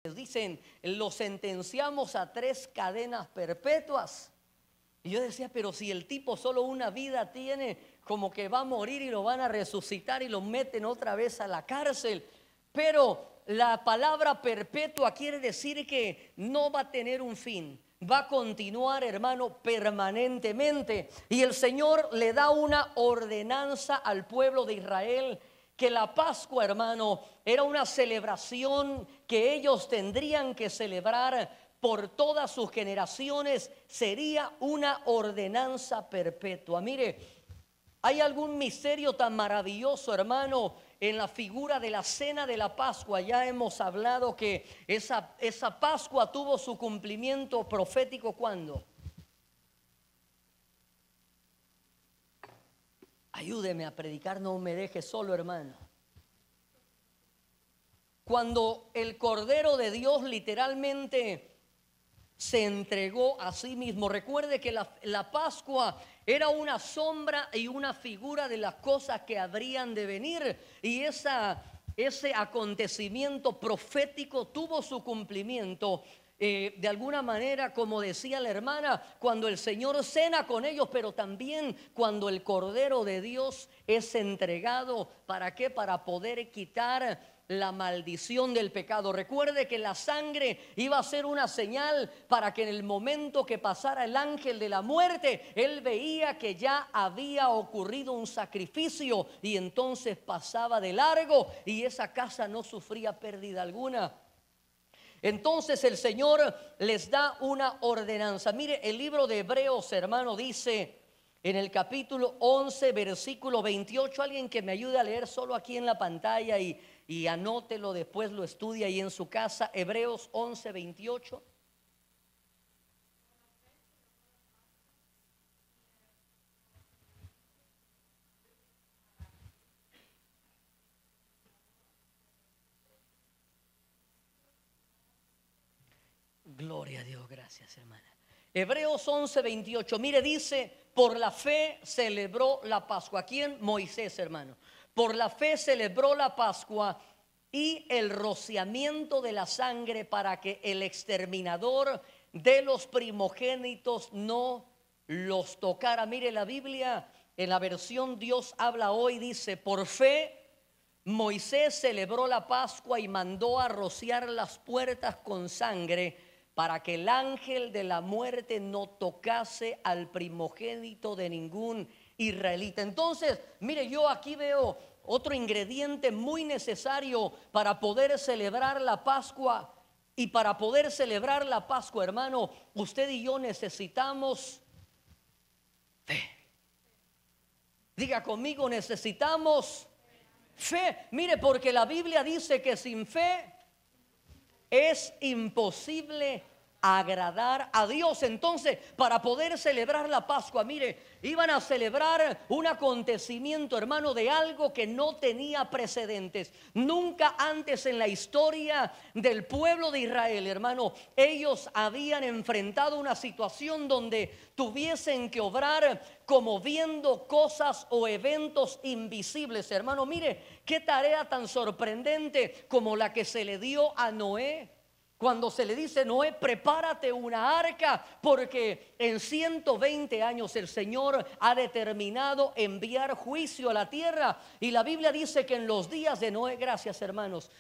les dicen, lo sentenciamos a 3 cadenas perpetuas. Y yo decía, pero si el tipo solo una vida tiene, como que va a morir y lo van a resucitar y lo meten otra vez a la cárcel. Pero la palabra perpetua quiere decir que no va a tener un fin, va a continuar, hermano, permanentemente. Y el Señor le da una ordenanza al pueblo de Israel, que la Pascua, hermano, era una celebración que ellos tendrían que celebrar por todas sus generaciones. Sería una ordenanza perpetua. Mire, hay algún misterio tan maravilloso, hermano, en la figura de la cena de la Pascua. Ya hemos hablado que esa Pascua tuvo su cumplimiento profético. ¿Cuándo? Ayúdeme a predicar, no me deje solo, hermano. Cuando el Cordero de Dios literalmente se entregó a sí mismo. Recuerde que la Pascua era una sombra y una figura de las cosas que habrían de venir. Y ese acontecimiento profético tuvo su cumplimiento. De alguna manera, como decía la hermana, cuando el Señor cena con ellos, pero también cuando el Cordero de Dios es entregado. ¿Para qué? Para poder quitar la maldición del pecado. Recuerde que la sangre iba a ser una señal para que en el momento que pasara el ángel de la muerte, él veía que ya había ocurrido un sacrificio y entonces pasaba de largo y esa casa no sufría pérdida alguna. Entonces el Señor les da una ordenanza. Mire, el libro de Hebreos, hermano, dice en el capítulo 11, versículo 28, alguien que me ayude a leer solo aquí en la pantalla y anótelo, después lo estudia ahí en su casa. Hebreos 11, 28. Gloria a Dios, gracias, hermana. Hebreos 11, 28. Mire, dice, por la fe celebró la Pascua. ¿Quién? Moisés, hermano. Por la fe celebró la Pascua y el rociamiento de la sangre para que el exterminador de los primogénitos no los tocara. Mire, la Biblia en la versión Dios habla hoy dice, por fe Moisés celebró la Pascua y mandó a rociar las puertas con sangre para que el ángel de la muerte no tocase al primogénito de ningún israelita. Entonces, mire, yo aquí veo otro ingrediente muy necesario para poder celebrar la Pascua. Y para poder celebrar la Pascua, hermano, usted y yo necesitamos fe. Diga conmigo, necesitamos fe. Mire, porque la Biblia dice que sin fe es imposible agradar a Dios. Entonces, para poder celebrar la Pascua, mire, iban a celebrar un acontecimiento, hermano, de algo que no tenía precedentes. Nunca antes en la historia del pueblo de Israel, hermano, ellos habían enfrentado una situación donde tuviesen que obrar como viendo cosas o eventos invisibles. Hermano, mire, qué tarea tan sorprendente como la que se le dio a Noé. Cuando se le dice, Noé, prepárate una arca, porque en 120 años el Señor ha determinado enviar juicio a la tierra. Y la Biblia dice que en los días de Noé, gracias hermanos,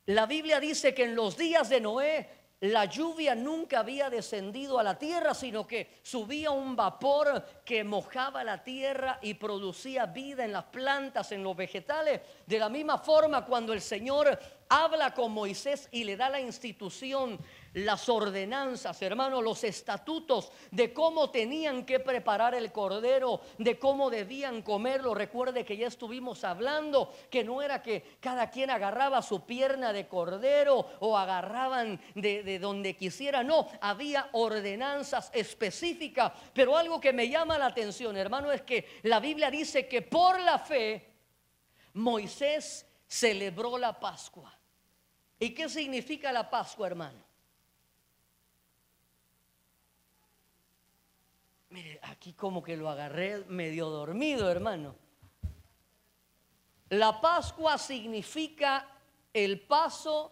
la Biblia dice que en los días de Noé la lluvia nunca había descendido a la tierra, sino que subía un vapor que mojaba la tierra y producía vida en las plantas, en los vegetales. De la misma forma, cuando el Señor habla con Moisés y le da la institución, las ordenanzas, hermano, los estatutos de cómo tenían que preparar el cordero, de cómo debían comerlo. Recuerde que ya estuvimos hablando que no era que cada quien agarraba su pierna de cordero o agarraban de donde quisiera. No, había ordenanzas específicas. Pero algo que me llama la atención, hermano, es que la Biblia dice que por la fe Moisés celebró la Pascua. ¿Y qué significa la Pascua, hermano? Mire, aquí como que lo agarré medio dormido, hermano. La Pascua significa el paso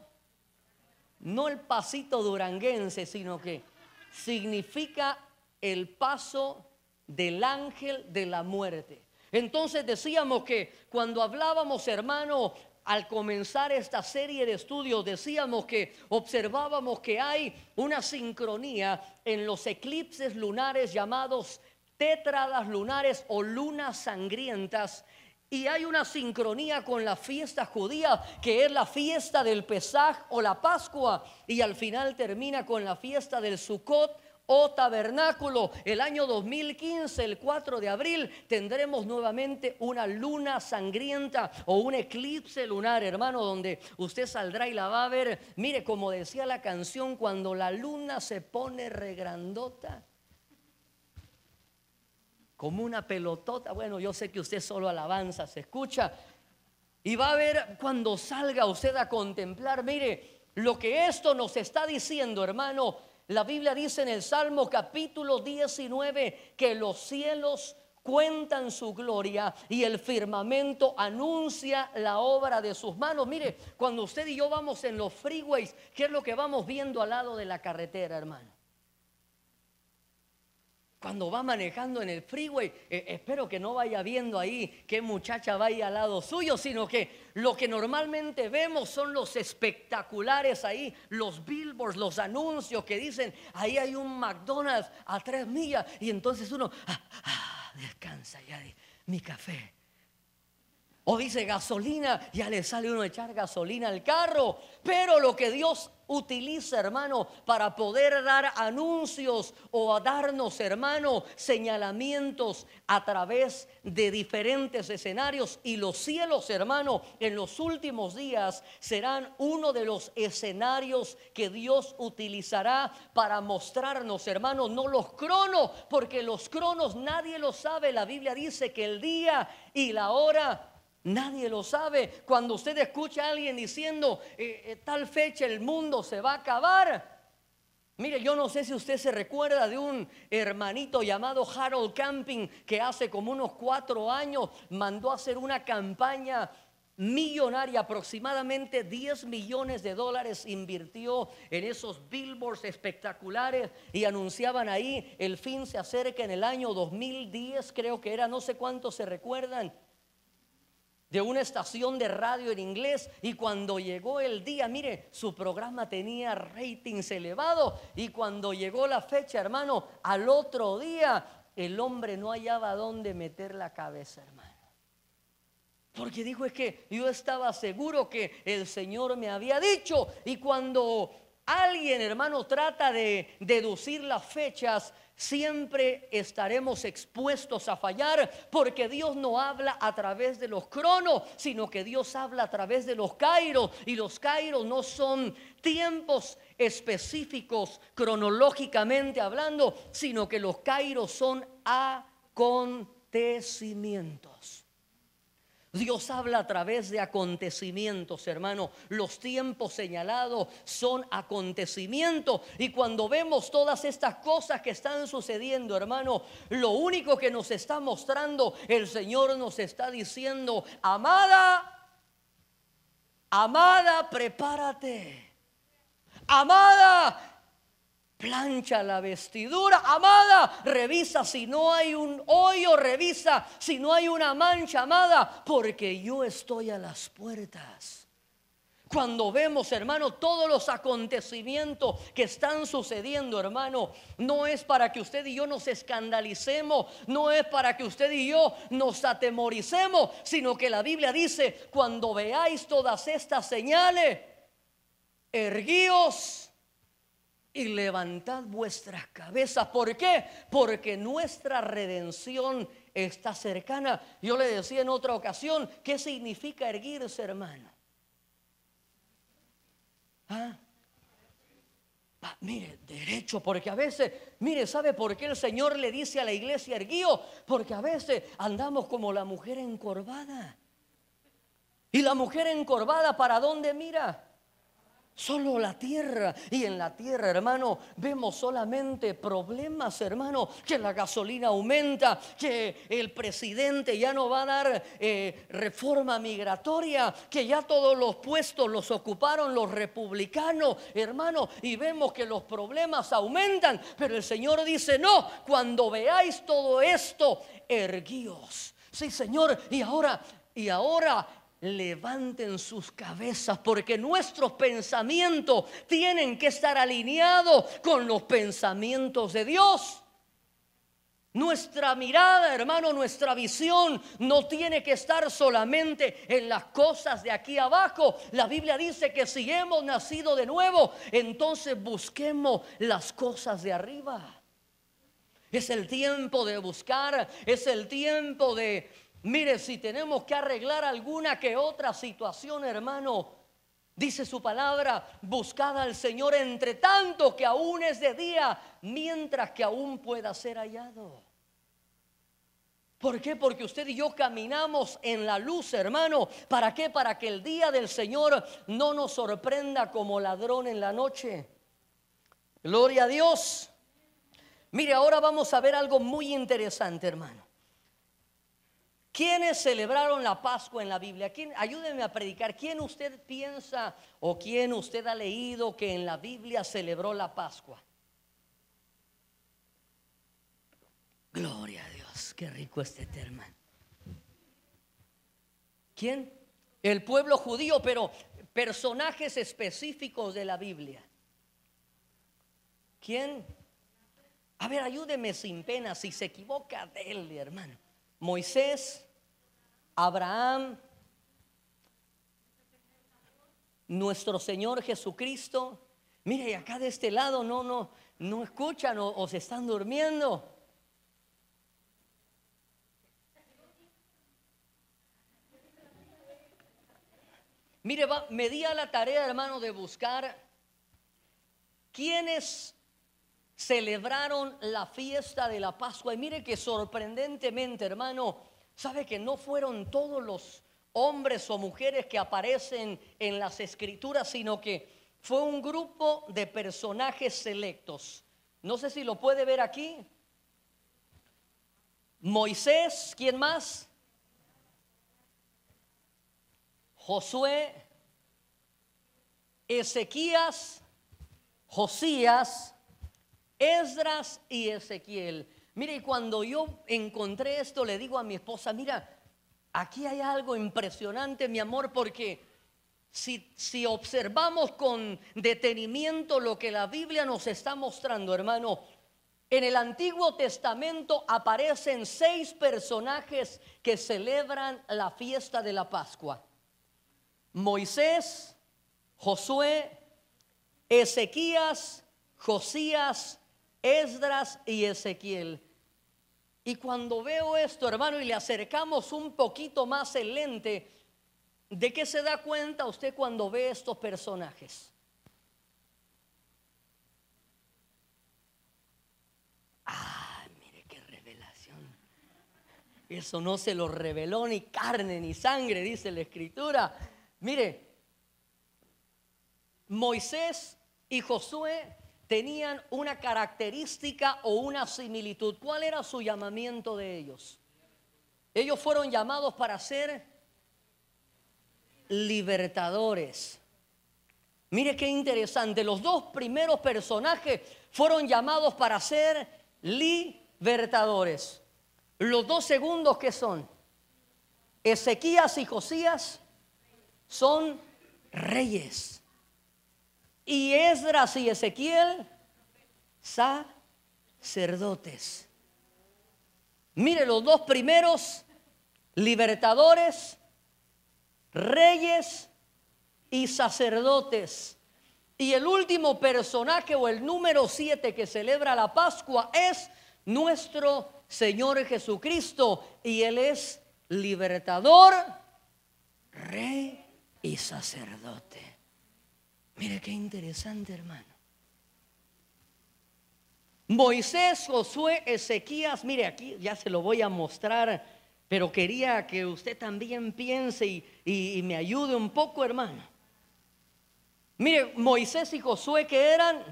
no el pasito duranguense, sino que significa el paso del ángel de la muerte. Entonces decíamos que cuando hablábamos, hermano, al comenzar esta serie de estudios, decíamos que observábamos que hay una sincronía en los eclipses lunares llamados tétradas lunares o lunas sangrientas. Y hay una sincronía con la fiesta judía, que es la fiesta del Pesaj o la Pascua. Y al final termina con la fiesta del Sukkot o tabernáculo. El año 2015, el 4 de abril, tendremos nuevamente una luna sangrienta o un eclipse lunar, hermano, donde usted saldrá y la va a ver. Mire, como decía la canción, cuando la luna se pone regrandota, como una pelotota. Bueno, yo sé que usted solo alabanza se escucha. Y va a ver cuando salga usted a contemplar. Mire, lo que esto nos está diciendo, hermano. La Biblia dice en el Salmo capítulo 19 que los cielos cuentan su gloria y el firmamento anuncia la obra de sus manos. Mire, cuando usted y yo vamos en los freeways, ¿qué es lo que vamos viendo al lado de la carretera, hermano? Cuando va manejando en el freeway, espero que no vaya viendo ahí qué muchacha vaya al lado suyo, sino que lo que normalmente vemos son los espectaculares ahí, los billboards, los anuncios que dicen, ahí hay un McDonald's a 3 millas, y entonces uno, descansa ya, mi café. O dice gasolina, ya le sale uno a echar gasolina al carro. Pero lo que Dios utiliza, hermano, para poder dar anuncios o a darnos, hermano, señalamientos a través de diferentes escenarios. Y los cielos, hermano, en los últimos días serán uno de los escenarios que Dios utilizará para mostrarnos, hermano, no los cronos, porque los cronos nadie lo sabe. La Biblia dice que el día y la hora nadie lo sabe. Cuando usted escucha a alguien diciendo tal fecha el mundo se va a acabar, mire, yo no sé si usted se recuerda de un hermanito llamado Harold Camping, que hace como unos 4 años mandó a hacer una campaña millonaria, aproximadamente $10 millones invirtió en esos billboards espectaculares y anunciaban ahí, el fin se acerca en el año 2010, creo que era, no sé cuántos se recuerdan, de una estación de radio en inglés. Y cuando llegó el día, mire, su programa tenía ratings elevados, y cuando llegó la fecha, hermano, al otro día el hombre no hallaba dónde meter la cabeza, hermano, porque dijo, es que yo estaba seguro que el Señor me había dicho. Y cuando alguien, hermano, trata de deducir las fechas, siempre estaremos expuestos a fallar, porque Dios no habla a través de los cronos, sino que Dios habla a través de los kairos. Y los kairos no son tiempos específicos cronológicamente hablando, sino que los kairos son acontecimientos. Dios habla a través de acontecimientos, hermano. Los tiempos señalados son acontecimientos. Y cuando vemos todas estas cosas que están sucediendo, hermano, lo único que nos está mostrando, el Señor nos está diciendo, amada, amada, prepárate. Amada, plancha la vestidura. Amada, revisa si no hay un hoyo, revisa si no hay una mancha, amada, porque yo estoy a las puertas. Cuando vemos, hermano, todos los acontecimientos que están sucediendo, hermano, no es para que usted y yo nos escandalicemos, no es para que usted y yo nos atemoricemos, sino que la Biblia dice, cuando veáis todas estas señales, erguíos y levantad vuestras cabezas. ¿Por qué? Porque nuestra redención está cercana. Yo le decía en otra ocasión, ¿qué significa erguirse, hermano? Mire, derecho, porque a veces, mire, ¿sabe por qué el Señor le dice a la iglesia erguíos? Porque a veces andamos como la mujer encorvada. Y la mujer encorvada, ¿para dónde mira? Solo la tierra. Y en la tierra, hermano, vemos solamente problemas, hermano. Que la gasolina aumenta, que el presidente ya no va a dar reforma migratoria, que ya todos los puestos los ocuparon los republicanos, hermano. Y vemos que los problemas aumentan. Pero el Señor dice: no, cuando veáis todo esto, erguíos. Sí, Señor, y ahora levanten sus cabezas, porque nuestros pensamientos tienen que estar alineados con los pensamientos de Dios. Nuestra mirada, hermano, nuestra visión no tiene que estar solamente en las cosas de aquí abajo. La Biblia dice que si hemos nacido de nuevo, entonces busquemos las cosas de arriba. Es el tiempo de buscar, es el tiempo de... Mire, si tenemos que arreglar alguna que otra situación, hermano, dice su palabra: buscad al Señor entre tanto que aún es de día, mientras que aún pueda ser hallado. ¿Por qué? Porque usted y yo caminamos en la luz, hermano. ¿Para qué? Para que el día del Señor no nos sorprenda como ladrón en la noche. Gloria a Dios. Mire, ahora vamos a ver algo muy interesante, hermano. ¿Quiénes celebraron la Pascua en la Biblia? Ayúdenme a predicar. ¿Quién usted piensa o quién usted ha leído que en la Biblia celebró la Pascua? Gloria a Dios, qué rico este hermano. ¿Quién? El pueblo judío, pero personajes específicos de la Biblia. ¿Quién? A ver, ayúdeme sin pena. Si se equivoca, dele, hermano. Moisés, Abraham, nuestro Señor Jesucristo. Mire, acá de este lado no escuchan o se están durmiendo. Mire, me di a la tarea, hermano, de buscar quiénes celebraron la fiesta de la Pascua. Y mire que sorprendentemente, hermano, sabe que no fueron todos los hombres o mujeres que aparecen en las escrituras, sino que fue un grupo de personajes selectos. No sé si lo puede ver aquí. Moisés, ¿quién más? Josué, Ezequías, Josías, Esdras y Ezequiel. Mire, y cuando yo encontré esto, le digo a mi esposa: mira, aquí hay algo impresionante, mi amor, porque si observamos con detenimiento lo que la Biblia nos está mostrando, hermano, en el Antiguo Testamento aparecen 6 personajes que celebran la fiesta de la Pascua: Moisés, Josué, Ezequías, Josías, Esdras y Ezequiel. Y cuando veo esto, hermano, y le acercamos un poquito más el lente, ¿de qué se da cuenta usted cuando ve estos personajes? Ah, mire qué revelación. Eso no se lo reveló ni carne ni sangre, dice la Escritura. Mire, Moisés y Josué tenían una característica o una similitud. ¿Cuál era su llamamiento de ellos? Ellos fueron llamados para ser libertadores. Mire qué interesante. Los 2 primeros personajes fueron llamados para ser libertadores. Los 2 segundos, ¿qué son? Ezequías y Josías son reyes. Y Esdras y Ezequiel, sacerdotes. Mire, los 2 primeros, libertadores, reyes y sacerdotes. Y el último personaje, o el número 7 que celebra la Pascua, es nuestro Señor Jesucristo. Y Él es libertador, rey y sacerdote. Mire qué interesante, hermano. Moisés, Josué, Ezequías. Mire, aquí ya se lo voy a mostrar, pero quería que usted también piense y me ayude un poco, hermano. Mire, Moisés y Josué, que eran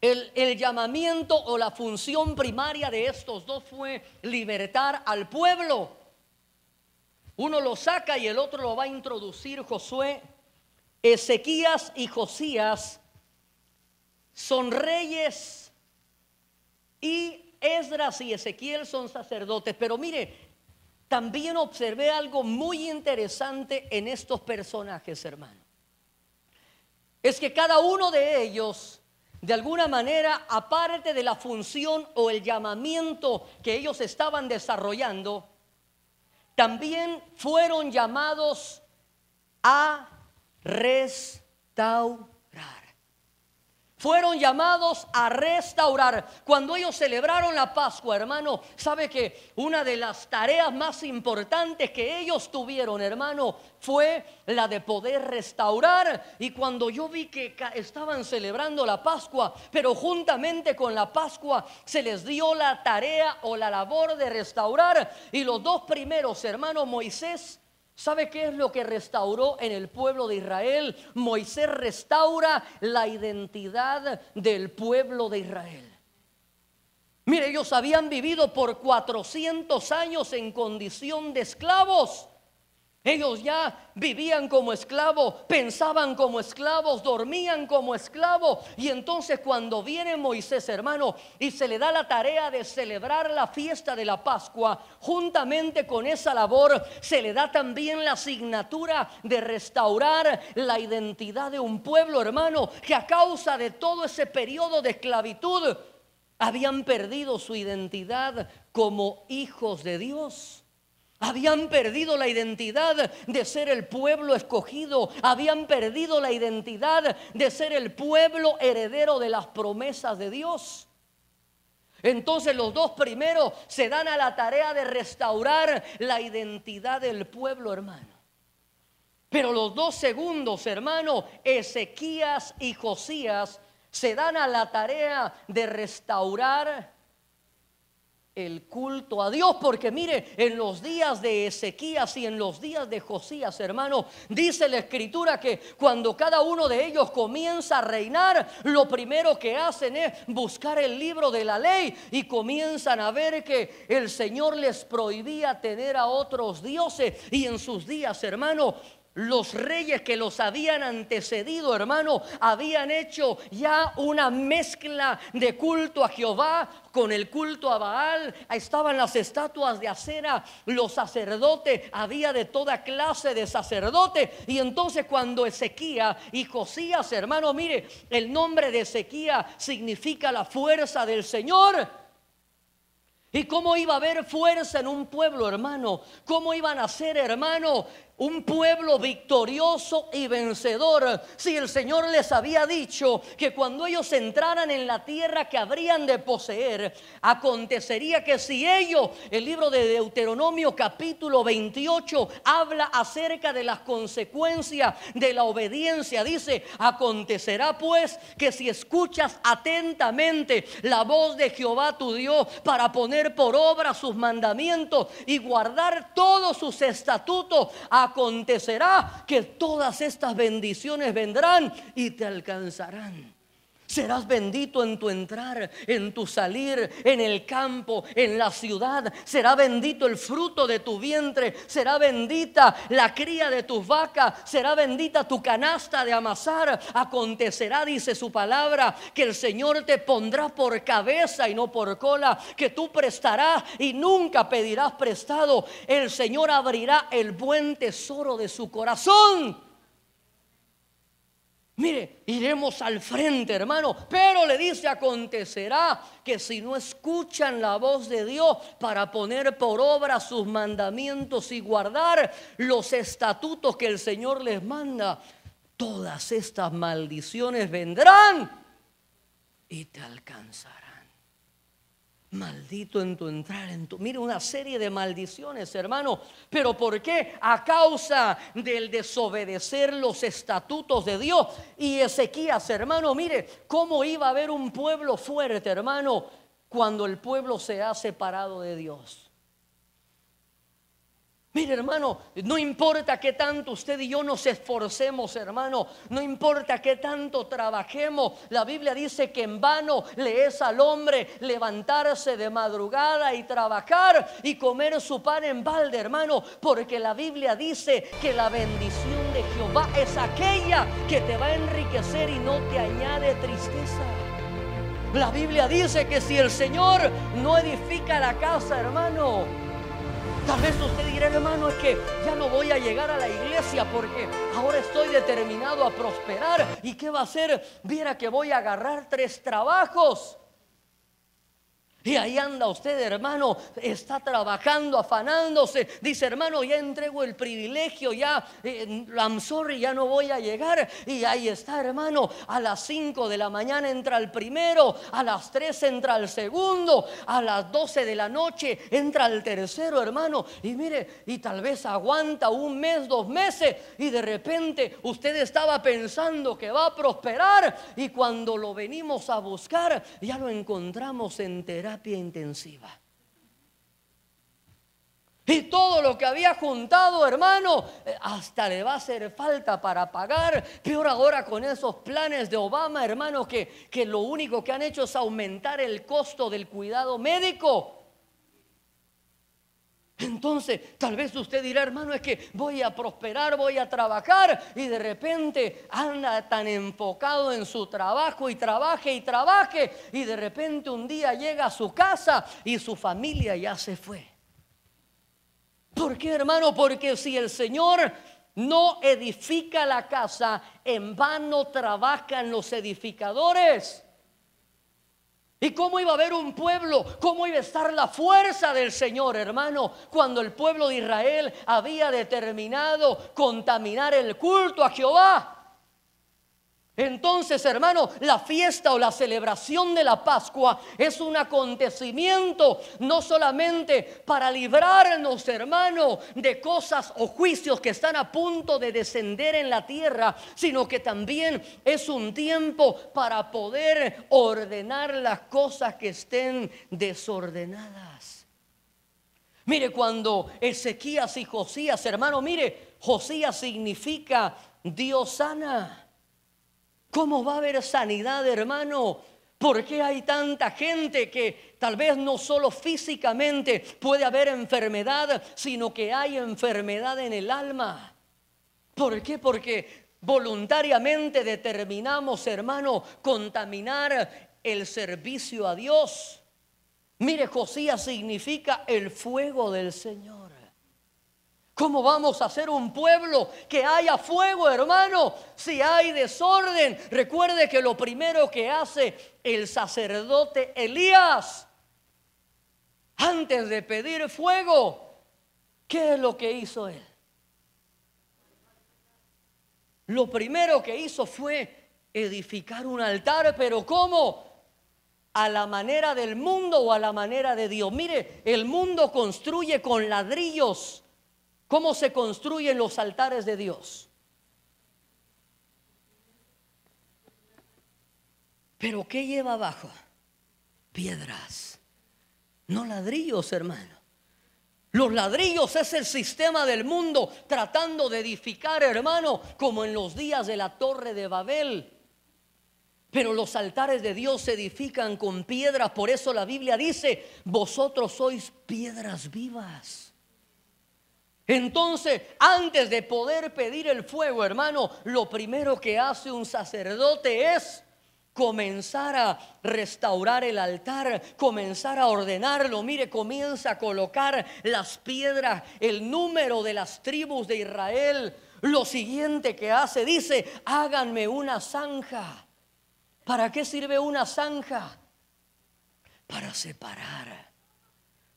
el llamamiento o la función primaria de estos dos fue libertar al pueblo. Uno lo saca y el otro lo va a introducir Josué. Ezequías y Josías son reyes y Esdras y Ezequiel son sacerdotes. Pero mire, también observé algo muy interesante en estos personajes, hermano. Es que cada uno de ellos, de alguna manera, aparte de la función o el llamamiento que ellos estaban desarrollando, también fueron llamados a restaurar. Fueron llamados a restaurar. Cuando ellos celebraron la Pascua, hermano, sabe que una de las tareas más importantes que ellos tuvieron, hermano, fue la de poder restaurar. Y cuando yo vi que estaban celebrando la Pascua, pero juntamente con la Pascua se les dio la tarea o la labor de restaurar. Y los dos primeros, hermano, Moisés, ¿sabe qué es lo que restauró en el pueblo de Israel? Moisés restaura la identidad del pueblo de Israel. Mire, ellos habían vivido por 400 años en condición de esclavos. Ellos ya vivían como esclavos, pensaban como esclavos, dormían como esclavos. Y entonces cuando viene Moisés, hermano, y se le da la tarea de celebrar la fiesta de la Pascua, juntamente con esa labor se le da también la asignatura de restaurar la identidad de un pueblo, hermano, que a causa de todo ese periodo de esclavitud habían perdido su identidad como hijos de Dios. Habían perdido la identidad de ser el pueblo escogido. Habían perdido la identidad de ser el pueblo heredero de las promesas de Dios. Entonces los dos primeros se dan a la tarea de restaurar la identidad del pueblo, hermano. Pero los dos segundos, hermano, Ezequías y Josías, se dan a la tarea de restaurar el culto a Dios. Porque mire, en los días de Ezequías y en los días de Josías, hermano, dice la escritura que cuando cada uno de ellos comienza a reinar, lo primero que hacen es buscar el libro de la ley y comienzan a ver que el Señor les prohibía tener a otros dioses. Y en sus días, hermano, los reyes que los habían antecedido, hermano, habían hecho ya una mezcla de culto a Jehová con el culto a Baal. Ahí estaban las estatuas de acera, los sacerdotes, había de toda clase de sacerdotes. Y entonces cuando Ezequías y Josías, hermano, mire, el nombre de Ezequías significa la fuerza del Señor. ¿Y cómo iba a haber fuerza en un pueblo, hermano? ¿Cómo iban a ser, hermano, un pueblo victorioso y vencedor, si el Señor les había dicho que cuando ellos entraran en la tierra que habrían de poseer, acontecería que si ellos, el libro de Deuteronomio capítulo 28 habla acerca de las consecuencias de la obediencia? Dice: acontecerá pues que si escuchas atentamente la voz de Jehová tu Dios para poner por obra sus mandamientos y guardar todos sus estatutos, acontecerá que todas estas bendiciones vendrán y te alcanzarán. Serás bendito en tu entrar, en tu salir, en el campo, en la ciudad. Será bendito el fruto de tu vientre. Será bendita la cría de tus vacas. Será bendita tu canasta de amasar. Acontecerá, dice su palabra, que el Señor te pondrá por cabeza y no por cola, que tú prestarás y nunca pedirás prestado. El Señor abrirá el buen tesoro de su corazón. Mire, iremos al frente, hermano, pero le dice: acontecerá que si no escuchan la voz de Dios para poner por obra sus mandamientos y guardar los estatutos que el Señor les manda, todas estas maldiciones vendrán y te alcanzarán. Maldito en tu entrar, mire, una serie de maldiciones, hermano. ¿Pero por qué? A causa del desobedecer los estatutos de Dios. Y Ezequías, hermano, mire cómo iba a haber un pueblo fuerte, hermano, cuando el pueblo se ha separado de Dios. Mire, hermano, no importa qué tanto usted y yo nos esforcemos, hermano, no importa qué tanto trabajemos. La Biblia dice que en vano le es al hombre levantarse de madrugada y trabajar y comer su pan en balde, hermano, porque la Biblia dice que la bendición de Jehová es aquella que te va a enriquecer y no te añade tristeza. La Biblia dice que si el Señor no edifica la casa, hermano, tal vez usted dirá, hermano, es que ya no voy a llegar a la iglesia porque ahora estoy determinado a prosperar. ¿Y qué va a hacer? Viera que voy a agarrar 3 trabajos. Y ahí anda usted, hermano, está trabajando, afanándose. Dice, hermano, ya entrego el privilegio, ya, I'm sorry, ya no voy a llegar. Y ahí está, hermano, a las 5 de la mañana entra el primero, a las 3 entra el segundo, a las 12 de la noche entra el tercero, hermano. Y mire, y tal vez aguanta 1 mes, 2 meses, y de repente usted estaba pensando que va a prosperar, y cuando lo venimos a buscar, ya lo encontramos en terapia intensiva. Y todo lo que había juntado, hermano, hasta le va a hacer falta para pagar. Peor ahora con esos planes de Obama, hermano, que lo único que han hecho es aumentar el costo del cuidado médico. Entonces, tal vez usted dirá, hermano, es que voy a prosperar, voy a trabajar, y de repente anda tan enfocado en su trabajo y trabaje, y de repente un día llega a su casa y su familia ya se fue. ¿Por qué, hermano? Porque si el Señor no edifica la casa, en vano trabajan los edificadores. ¿Y cómo iba a haber un pueblo? ¿Cómo iba a estar la fuerza del Señor, hermano? Cuando el pueblo de Israel había determinado contaminar el culto a Jehová. Entonces, hermano, la fiesta o la celebración de la Pascua es un acontecimiento no solamente para librarnos, hermano, de cosas o juicios que están a punto de descender en la tierra, sino que también es un tiempo para poder ordenar las cosas que estén desordenadas. Mire, cuando Ezequías y Josías, hermano, mire, Josías significa Dios sana. ¿Cómo va a haber sanidad, hermano? ¿Por qué hay tanta gente que tal vez no solo físicamente puede haber enfermedad, sino que hay enfermedad en el alma? ¿Por qué? Porque voluntariamente determinamos, hermano, contaminar el servicio a Dios. Mire, Josías significa el fuego del Señor. ¿Cómo vamos a hacer un pueblo que haya fuego, hermano, si hay desorden? Recuerde que lo primero que hace el sacerdote Elías, antes de pedir fuego, ¿qué es lo que hizo él? Lo primero que hizo fue edificar un altar, pero ¿cómo? ¿A la manera del mundo o a la manera de Dios? Mire, el mundo construye con ladrillos. ¿Cómo se construyen los altares de Dios? ¿Pero qué lleva abajo? Piedras, no ladrillos, hermano. Los ladrillos es el sistema del mundo tratando de edificar, hermano, como en los días de la Torre de Babel. Pero los altares de Dios se edifican con piedras. Por eso la Biblia dice, vosotros sois piedras vivas. Entonces, antes de poder pedir el fuego, hermano, lo primero que hace un sacerdote es comenzar a restaurar el altar, comenzar a ordenarlo. Mire, comienza a colocar las piedras, el número de las tribus de Israel. Lo siguiente que hace, dice, háganme una zanja. ¿Para qué sirve una zanja? Para separar.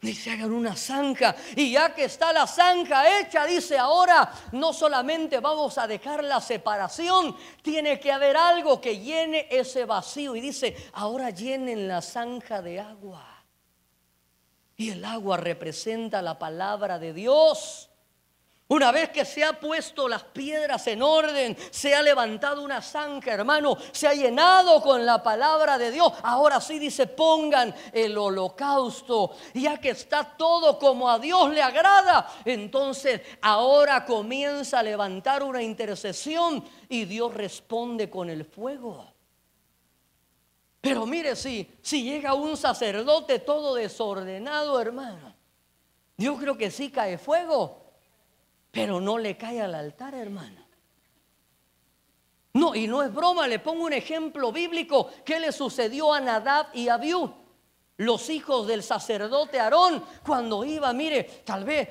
Dice, hagan una zanja. Y ya que está la zanja hecha, dice, ahora no solamente vamos a dejar la separación, tiene que haber algo que llene ese vacío. Y dice, ahora llenen la zanja de agua. Y el agua representa la palabra de Dios. Una vez que se ha puesto las piedras en orden, se ha levantado una zanja, hermano, se ha llenado con la palabra de Dios. Ahora sí dice, pongan el holocausto, ya que está todo como a Dios le agrada. Entonces ahora comienza a levantar una intercesión y Dios responde con el fuego. Pero mire, si llega un sacerdote todo desordenado, hermano, yo creo que sí cae fuego. Pero no le cae al altar, hermano. No, y no es broma, le pongo un ejemplo bíblico. ¿Qué le sucedió a Nadab y Abiú? Los hijos del sacerdote Aarón, cuando iba, mire, tal vez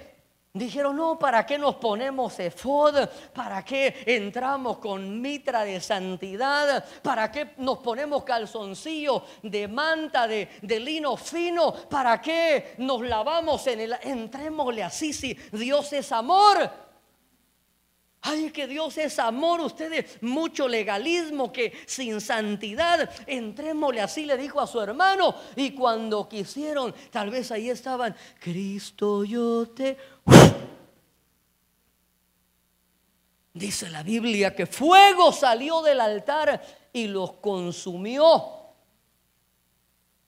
dijeron, no, ¿para qué nos ponemos efod? ¿Para qué entramos con mitra de santidad? ¿Para qué nos ponemos calzoncillo de manta de lino fino? ¿Para qué nos lavamos en el... Entrémosle así, si Dios es amor. Ay, que Dios es amor. Ustedes mucho legalismo, que sin santidad. Entrémosle así, le dijo a su hermano. Y cuando quisieron, tal vez ahí estaban, Cristo yo te... Dice la Biblia que fuego salió del altar y los consumió.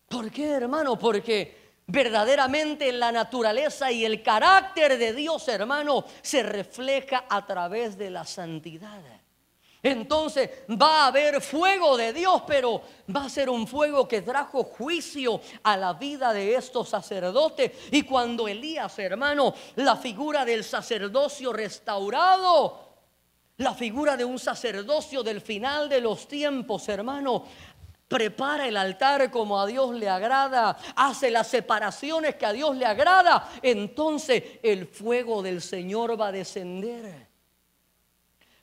¿Por qué, hermano? Porque verdaderamente la naturaleza y el carácter de Dios, hermano, se refleja a través de la santidad. Entonces va a haber fuego de Dios, pero va a ser un fuego que trajo juicio a la vida de estos sacerdotes. Y cuando Elías, hermano, la figura del sacerdocio restaurado, la figura de un sacerdocio del final de los tiempos, hermano, prepara el altar como a Dios le agrada, hace las separaciones que a Dios le agrada, entonces el fuego del Señor va a descender.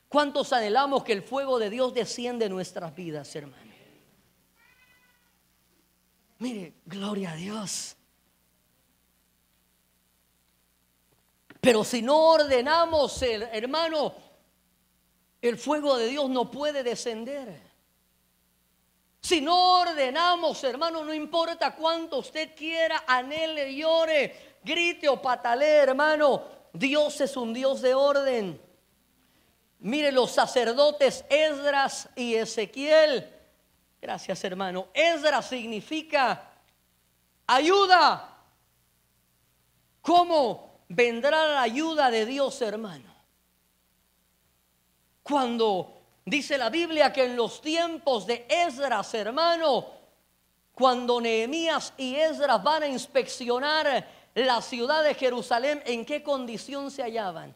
¿Cuántos anhelamos que el fuego de Dios descienda en nuestras vidas, hermano? Mire, gloria a Dios. Pero si no ordenamos, hermano, el fuego de Dios no puede descender. Si no ordenamos, hermano, no importa cuánto usted quiera, anhele, llore, grite o patalee, hermano, Dios es un Dios de orden. Mire, los sacerdotes Esdras y Ezequiel. Gracias, hermano. Esdras significa ayuda. ¿Cómo vendrá la ayuda de Dios, hermano? Cuando dice la Biblia que en los tiempos de Esdras, hermano, cuando Nehemías y Esdras van a inspeccionar la ciudad de Jerusalén, ¿en qué condición se hallaban?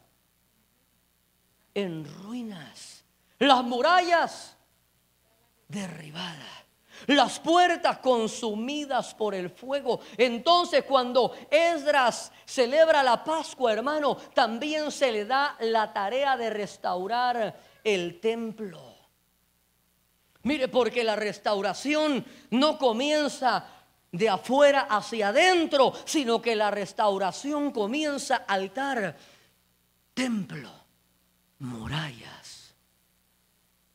En ruinas, las murallas derribadas, las puertas consumidas por el fuego. Entonces cuando Esdras celebra la Pascua, hermano, también se le da la tarea de restaurar el templo. Mire, porque la restauración no comienza de afuera hacia adentro, sino que la restauración comienza altar, templo, murallas.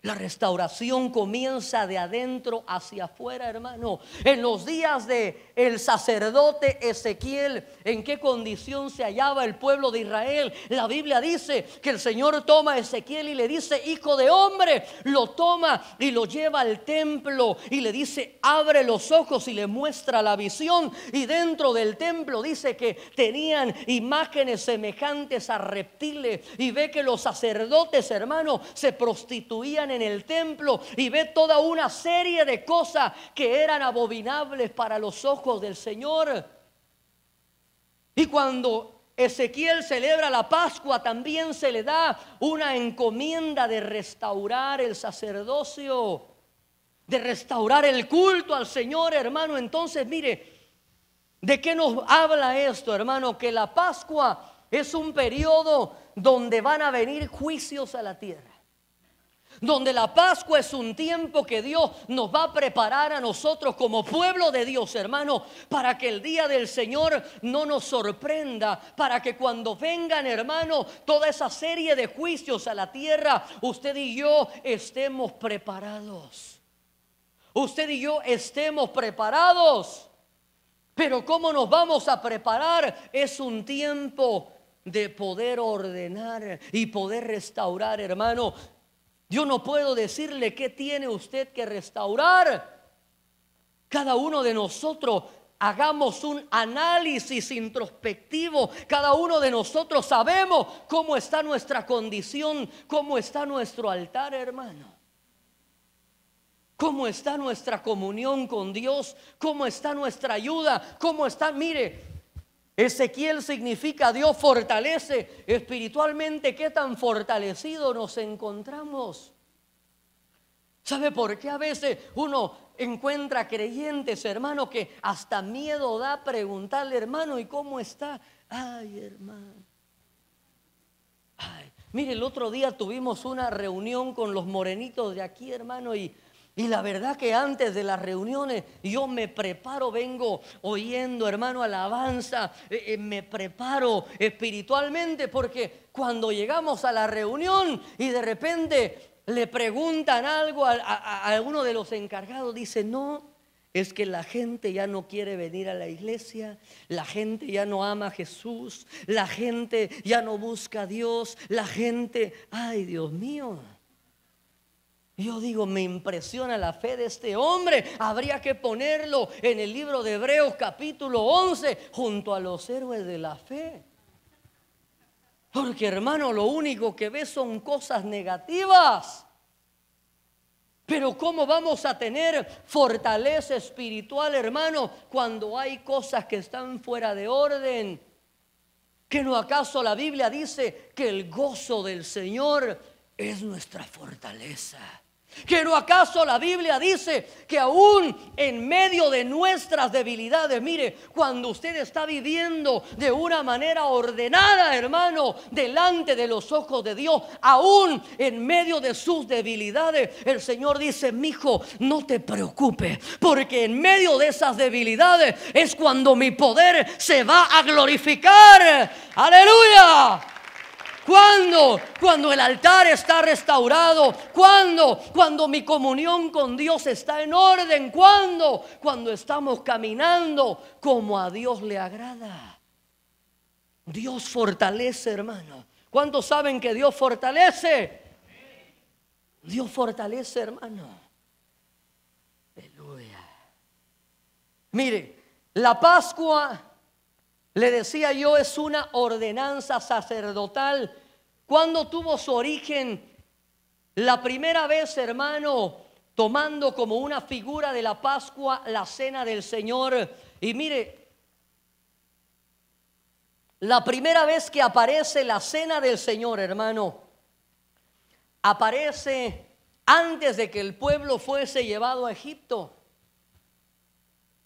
La restauración comienza de adentro hacia afuera, hermano. En los días de el sacerdote Ezequiel, ¿en qué condición se hallaba el pueblo de Israel? La Biblia dice que el Señor toma a Ezequiel y le dice, hijo de hombre, lo toma y lo lleva al templo y le dice, abre los ojos, y le muestra la visión. Y dentro del templo dice que tenían imágenes semejantes a reptiles, y ve que los sacerdotes, hermano, se prostituían en el templo, y ve toda una serie de cosas que eran abominables para los ojos del Señor. Y cuando Ezequiel celebra la Pascua, también se le da una encomienda de restaurar el sacerdocio, de restaurar el culto al Señor, hermano. Entonces, mire, ¿de qué nos habla esto, hermano? Que la Pascua es un periodo donde van a venir juicios a la tierra. Donde la Pascua es un tiempo que Dios nos va a preparar a nosotros como pueblo de Dios, hermano, para que el día del Señor no nos sorprenda, para que cuando vengan, hermano, toda esa serie de juicios a la tierra, usted y yo estemos preparados. Usted y yo estemos preparados. Pero ¿cómo nos vamos a preparar? Es un tiempo de poder ordenar y poder restaurar, hermano. Yo no puedo decirle qué tiene usted que restaurar. Cada uno de nosotros hagamos un análisis introspectivo. Cada uno de nosotros sabemos cómo está nuestra condición, cómo está nuestro altar, hermano. Cómo está nuestra comunión con Dios, cómo está nuestra ayuda, cómo está, mire, Ezequiel significa Dios fortalece. Espiritualmente, ¿qué tan fortalecido nos encontramos? ¿Sabe por qué a veces uno encuentra creyentes, hermano, que hasta miedo da preguntarle, hermano, ¿y cómo está? Ay, hermano. Ay, mire, el otro día tuvimos una reunión con los morenitos de aquí, hermano, y la verdad que antes de las reuniones yo me preparo, vengo oyendo, hermano, alabanza, me preparo espiritualmente, porque cuando llegamos a la reunión y de repente le preguntan algo a alguno de los encargados, dice, no, es que la gente ya no quiere venir a la iglesia, la gente ya no ama a Jesús, la gente ya no busca a Dios, la gente, ay, Dios mío. Yo digo, me impresiona la fe de este hombre. Habría que ponerlo en el libro de Hebreos capítulo 11 junto a los héroes de la fe. Porque, hermano, lo único que ve son cosas negativas. Pero ¿cómo vamos a tener fortaleza espiritual, hermano, cuando hay cosas que están fuera de orden? ¿Que no acaso la Biblia dice que el gozo del Señor es nuestra fortaleza? ¿Que no acaso la Biblia dice que aún en medio de nuestras debilidades, mire, cuando usted está viviendo de una manera ordenada, hermano, delante de los ojos de Dios, aún en medio de sus debilidades, el Señor dice, mijo, no te preocupes, porque en medio de esas debilidades es cuando mi poder se va a glorificar? ¡Aleluya! Cuando el altar está restaurado, cuando mi comunión con Dios está en orden, cuando estamos caminando como a Dios le agrada. Dios fortalece, hermano. ¿Cuántos saben que Dios fortalece? Dios fortalece, hermano. Aleluya. Mire, la Pascua, le decía yo, es una ordenanza sacerdotal. Cuando tuvo su origen, la primera vez, hermano, tomando como una figura de la Pascua la cena del Señor. Y mire, la primera vez que aparece la cena del Señor, hermano, aparece antes de que el pueblo fuese llevado a Egipto.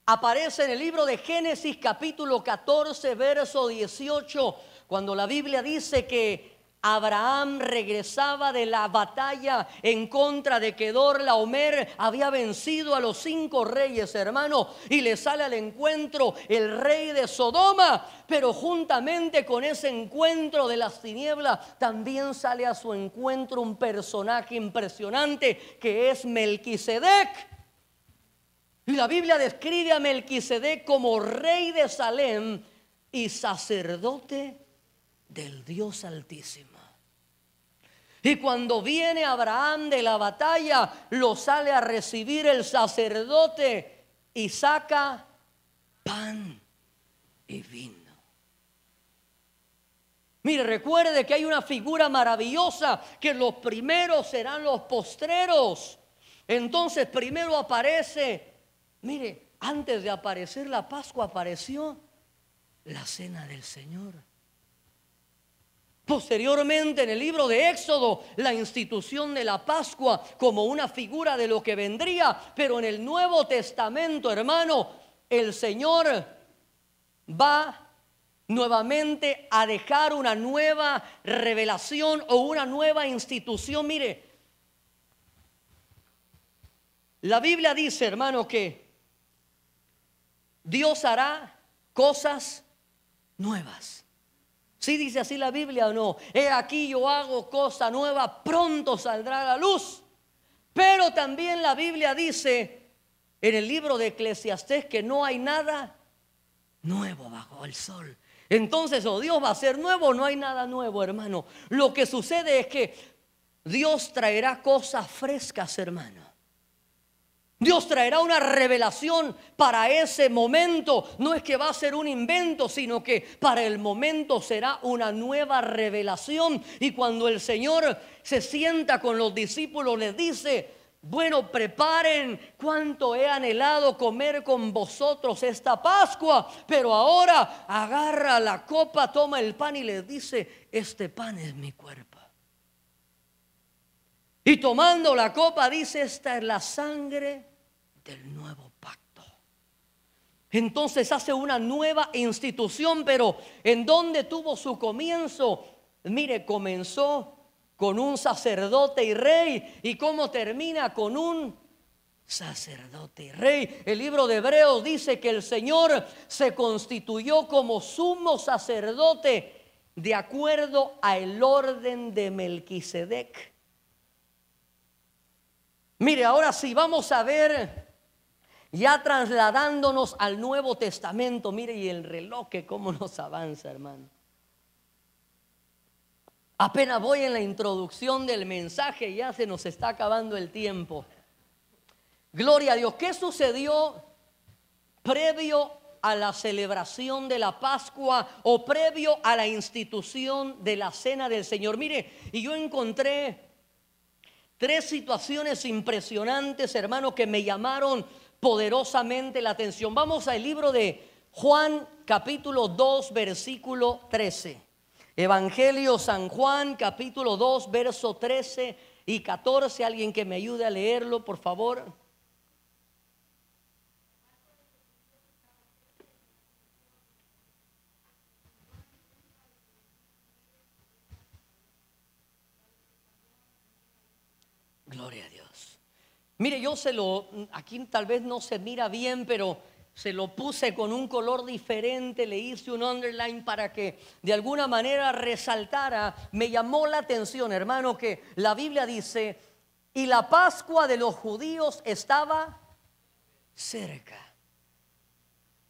Aparece en el libro de Génesis capítulo 14 verso 18, cuando la Biblia dice que Abraham regresaba de la batalla en contra de Kedorlaomer. Había vencido a los 5 reyes, hermano, y le sale al encuentro el rey de Sodoma. Pero juntamente con ese encuentro de las tinieblas, también sale a su encuentro un personaje impresionante que es Melquisedec. Y la Biblia describe a Melquisedec como rey de Salem y sacerdote del Dios Altísimo. Y cuando viene Abraham de la batalla, lo sale a recibir el sacerdote y saca pan y vino. Mire, recuerde que hay una figura maravillosa, que los primeros serán los postreros. Entonces primero aparece, mire, antes de aparecer la Pascua apareció la cena del Señor. Posteriormente en el libro de Éxodo, la institución de la Pascua como una figura de lo que vendría. Pero en el Nuevo Testamento, hermano, el Señor va nuevamente a dejar una nueva revelación o una nueva institución. Mire, la Biblia dice, hermano, que Dios hará cosas nuevas. ¿Sí dice así la Biblia o no? He aquí yo hago cosa nueva, pronto saldrá la luz. Pero también la Biblia dice en el libro de Eclesiastés que no hay nada nuevo bajo el sol. Entonces, o Dios va a ser nuevo, no hay nada nuevo, hermano. Lo que sucede es que Dios traerá cosas frescas, hermano. Dios traerá una revelación para ese momento. No es que va a ser un invento, sino que para el momento será una nueva revelación. Y cuando el Señor se sienta con los discípulos, les dice: bueno, preparen, cuánto he anhelado comer con vosotros esta Pascua. Pero ahora agarra la copa, toma el pan y les dice: este pan es mi cuerpo. Y tomando la copa dice: esta es la sangre del nuevo pacto. Entonces hace una nueva institución, pero ¿en dónde tuvo su comienzo? Mire, comenzó con un sacerdote y rey. ¿Y cómo termina? Con un sacerdote y rey. El libro de Hebreos dice que el Señor se constituyó como sumo sacerdote de acuerdo al orden de Melquisedec. Mire, ahora sí vamos a ver, ya trasladándonos al Nuevo Testamento. Mire, y el reloj que cómo nos avanza, hermano. Apenas voy en la introducción del mensaje, ya se nos está acabando el tiempo. Gloria a Dios. ¿Qué sucedió previo a la celebración de la Pascua o previo a la institución de la Cena del Señor? Mire, y yo encontré 3 situaciones impresionantes, hermano, que me llamaron poderosamente la atención. Vamos al libro de Juan, capítulo 2, versículo 13. Evangelio San Juan, capítulo 2, verso 13 y 14. Alguien que me ayude a leerlo, por favor. Gloria a Dios. Mire, yo aquí tal vez no se mira bien, pero se lo puse con un color diferente, le hice un underline para que de alguna manera resaltara. Me llamó la atención, hermano, que la Biblia dice: y la Pascua de los judíos estaba cerca.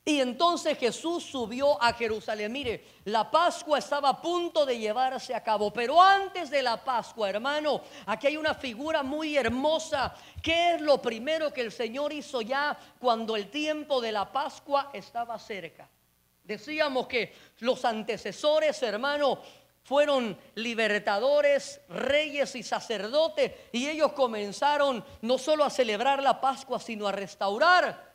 Y entonces Jesús subió a Jerusalén. Mire, la Pascua estaba a punto de llevarse a cabo, pero antes de la Pascua, hermano, aquí hay una figura muy hermosa. ¿Qué es lo primero que el Señor hizo ya cuando el tiempo de la Pascua estaba cerca? Decíamos que los antecesores, hermano, fueron libertadores, reyes y sacerdotes, y ellos comenzaron no solo a celebrar la Pascua, sino a restaurar.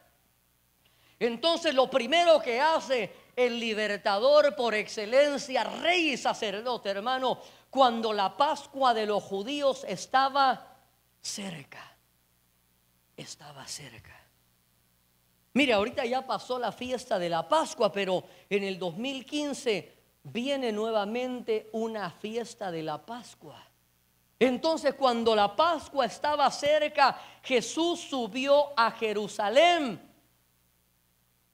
Entonces lo primero que hace el libertador por excelencia, rey y sacerdote, hermano, cuando la Pascua de los judíos estaba cerca, Mire, ahorita ya pasó la fiesta de la Pascua, pero en el 2015 viene nuevamente una fiesta de la Pascua. Entonces, cuando la Pascua estaba cerca, Jesús subió a Jerusalén.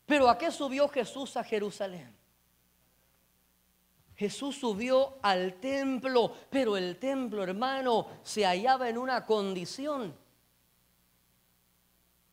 ¿Pero a qué subió Jesús a Jerusalén? Jesús subió al templo, pero el templo, hermano, se hallaba en una condición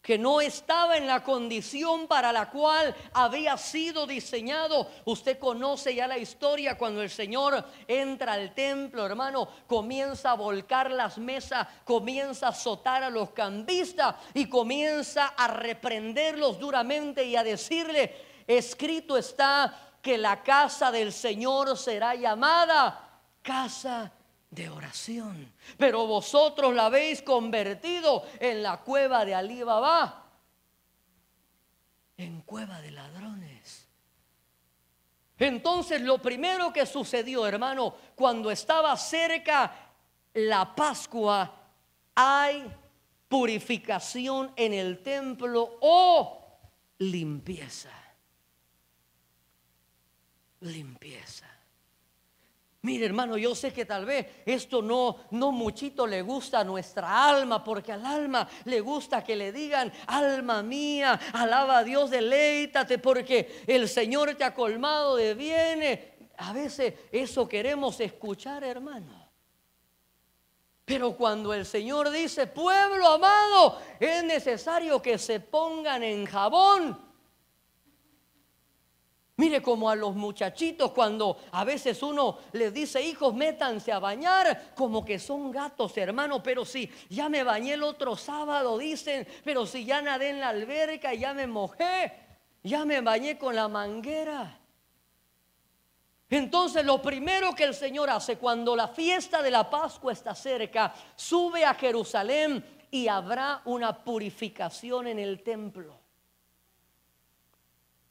que no estaba en la condición para la cual había sido diseñado. Usted conoce ya la historia. Cuando el Señor entra al templo, hermano, comienza a volcar las mesas, comienza a azotar a los cambistas y comienza a reprenderlos duramente y a decirle: escrito está que la casa del Señor será llamada casa de oración, pero vosotros la habéis convertido en la cueva de Alí Babá, en cueva de ladrones. Entonces lo primero que sucedió, hermano, cuando estaba cerca la Pascua, hay purificación en el templo o limpieza. Mire, hermano, yo sé que tal vez esto no muchito le gusta a nuestra alma, porque al alma le gusta que le digan: alma mía, alaba a Dios, deleítate, porque el Señor te ha colmado de bienes. A veces eso queremos escuchar, hermano. Pero cuando el Señor dice: pueblo amado, es necesario que se pongan en jabón. Mire, como a los muchachitos cuando a veces uno les dice, hijos, métanse a bañar, como que son gatos, hermano. Pero si ya me bañé el otro sábado, dicen, pero si ya nadé en la alberca y ya me mojé, ya me bañé con la manguera. Entonces lo primero que el Señor hace cuando la fiesta de la Pascua está cerca, sube a Jerusalén y habrá una purificación en el templo.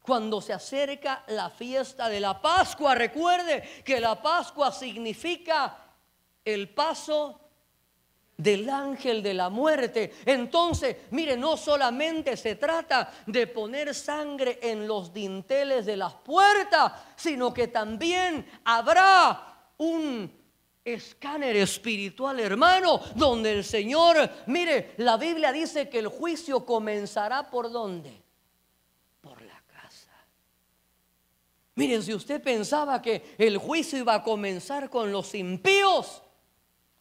Cuando se acerca la fiesta de la Pascua, recuerde que la Pascua significa el paso del ángel de la muerte. Entonces, mire, no solamente se trata de poner sangre en los dinteles de las puertas, sino que también habrá un escáner espiritual, hermano, donde el Señor, mire, la Biblia dice que el juicio comenzará ¿por dónde? Por la casa. Miren, si usted pensaba que el juicio iba a comenzar con los impíos,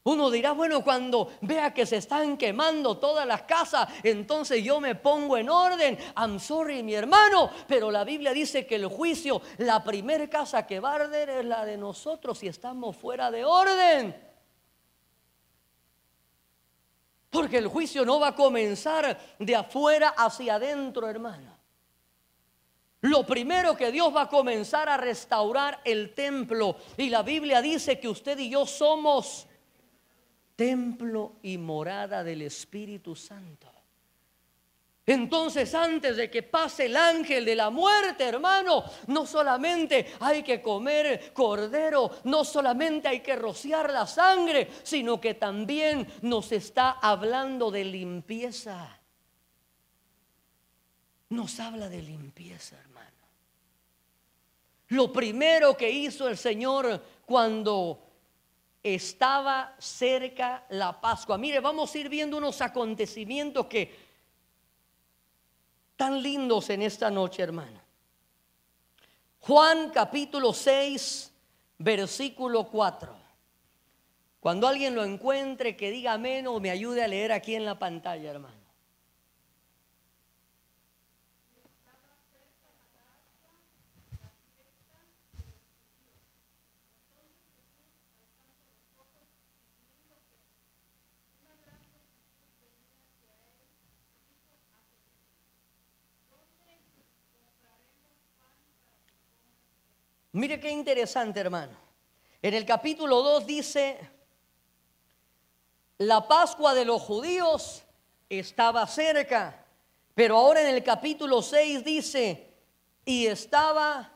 uno dirá, bueno, cuando vea que se están quemando todas las casas, entonces yo me pongo en orden. I'm sorry, mi hermano, pero la Biblia dice que el juicio, la primera casa que va a arder es la de nosotros si estamos fuera de orden. Porque el juicio no va a comenzar de afuera hacia adentro, hermano. Lo primero que Dios va a comenzar a restaurar el templo. Y la Biblia dice que usted y yo somos templo y morada del Espíritu Santo. Entonces, antes de que pase el ángel de la muerte, hermano, no solamente hay que comer cordero, no solamente hay que rociar la sangre, sino que también nos está hablando de limpieza. Nos habla de limpieza, hermano. Lo primero que hizo el Señor cuando estaba cerca la Pascua. Mire, vamos a ir viendo unos acontecimientos que tan lindos en esta noche, hermano. Juan capítulo 6, versículo 4. Cuando alguien lo encuentre, que diga amén o me ayude a leer aquí en la pantalla, hermano. Mire qué interesante, hermano. En el capítulo 2 dice, la Pascua de los judíos estaba cerca. Pero ahora en el capítulo 6 dice, y estaba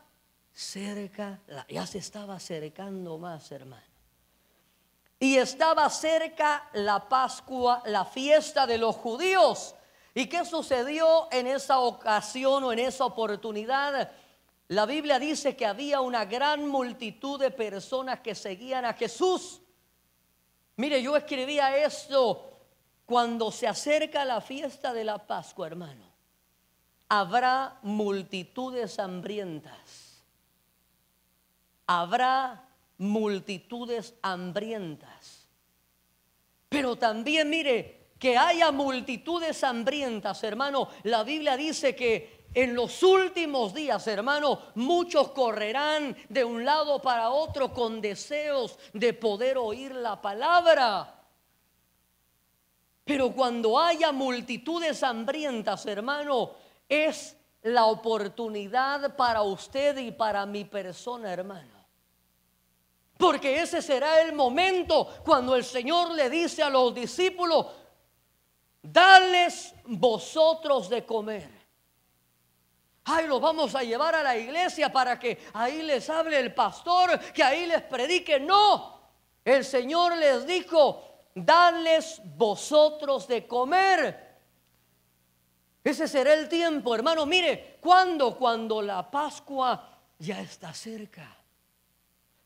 cerca, ya se estaba acercando más, hermano. Y estaba cerca la Pascua, la fiesta de los judíos. ¿Y qué sucedió en esa ocasión o en esa oportunidad? La Biblia dice que había una gran multitud de personas que seguían a Jesús. Mire, yo escribía esto: cuando se acerca la fiesta de la Pascua, hermano, habrá multitudes hambrientas. Habrá multitudes hambrientas. Pero también, mire, que haya multitudes hambrientas, hermano, la Biblia dice que en los últimos días, hermano, muchos correrán de un lado para otro con deseos de poder oír la palabra. Pero cuando haya multitudes hambrientas, hermano, es la oportunidad para usted y para mi persona, hermano. Porque ese será el momento cuando el Señor le dice a los discípulos: dadles vosotros de comer. Ay, los vamos a llevar a la iglesia para que ahí les hable el pastor, que ahí les predique. No, el Señor les dijo: dadles vosotros de comer. Ese será el tiempo, hermano. Mire, cuando la Pascua ya está cerca.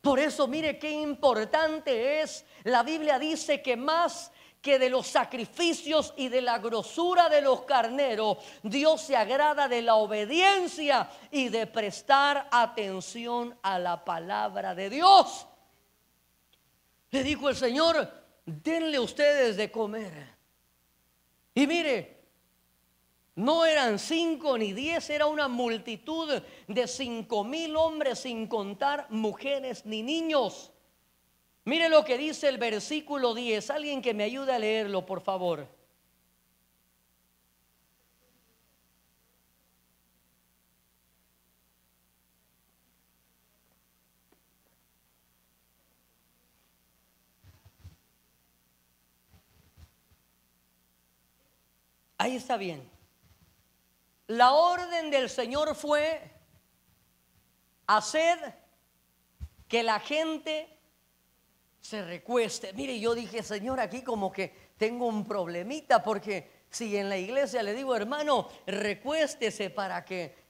Por eso, mire qué importante es. La Biblia dice que más que de los sacrificios y de la grosura de los carneros, Dios se agrada de la obediencia y de prestar atención a la palabra de Dios. Le dijo el Señor: denle ustedes de comer. Y mire, No eran 5 ni 10, era una multitud de 5,000 hombres, sin contar mujeres ni niños. Mire lo que dice el versículo 10. Alguien que me ayude a leerlo, por favor. Ahí está bien. La orden del Señor fue hacer que la gente se recueste. Mire, yo dije, Señor, aquí como que tengo un problemita, porque si en la iglesia le digo, hermano, recuéstese para que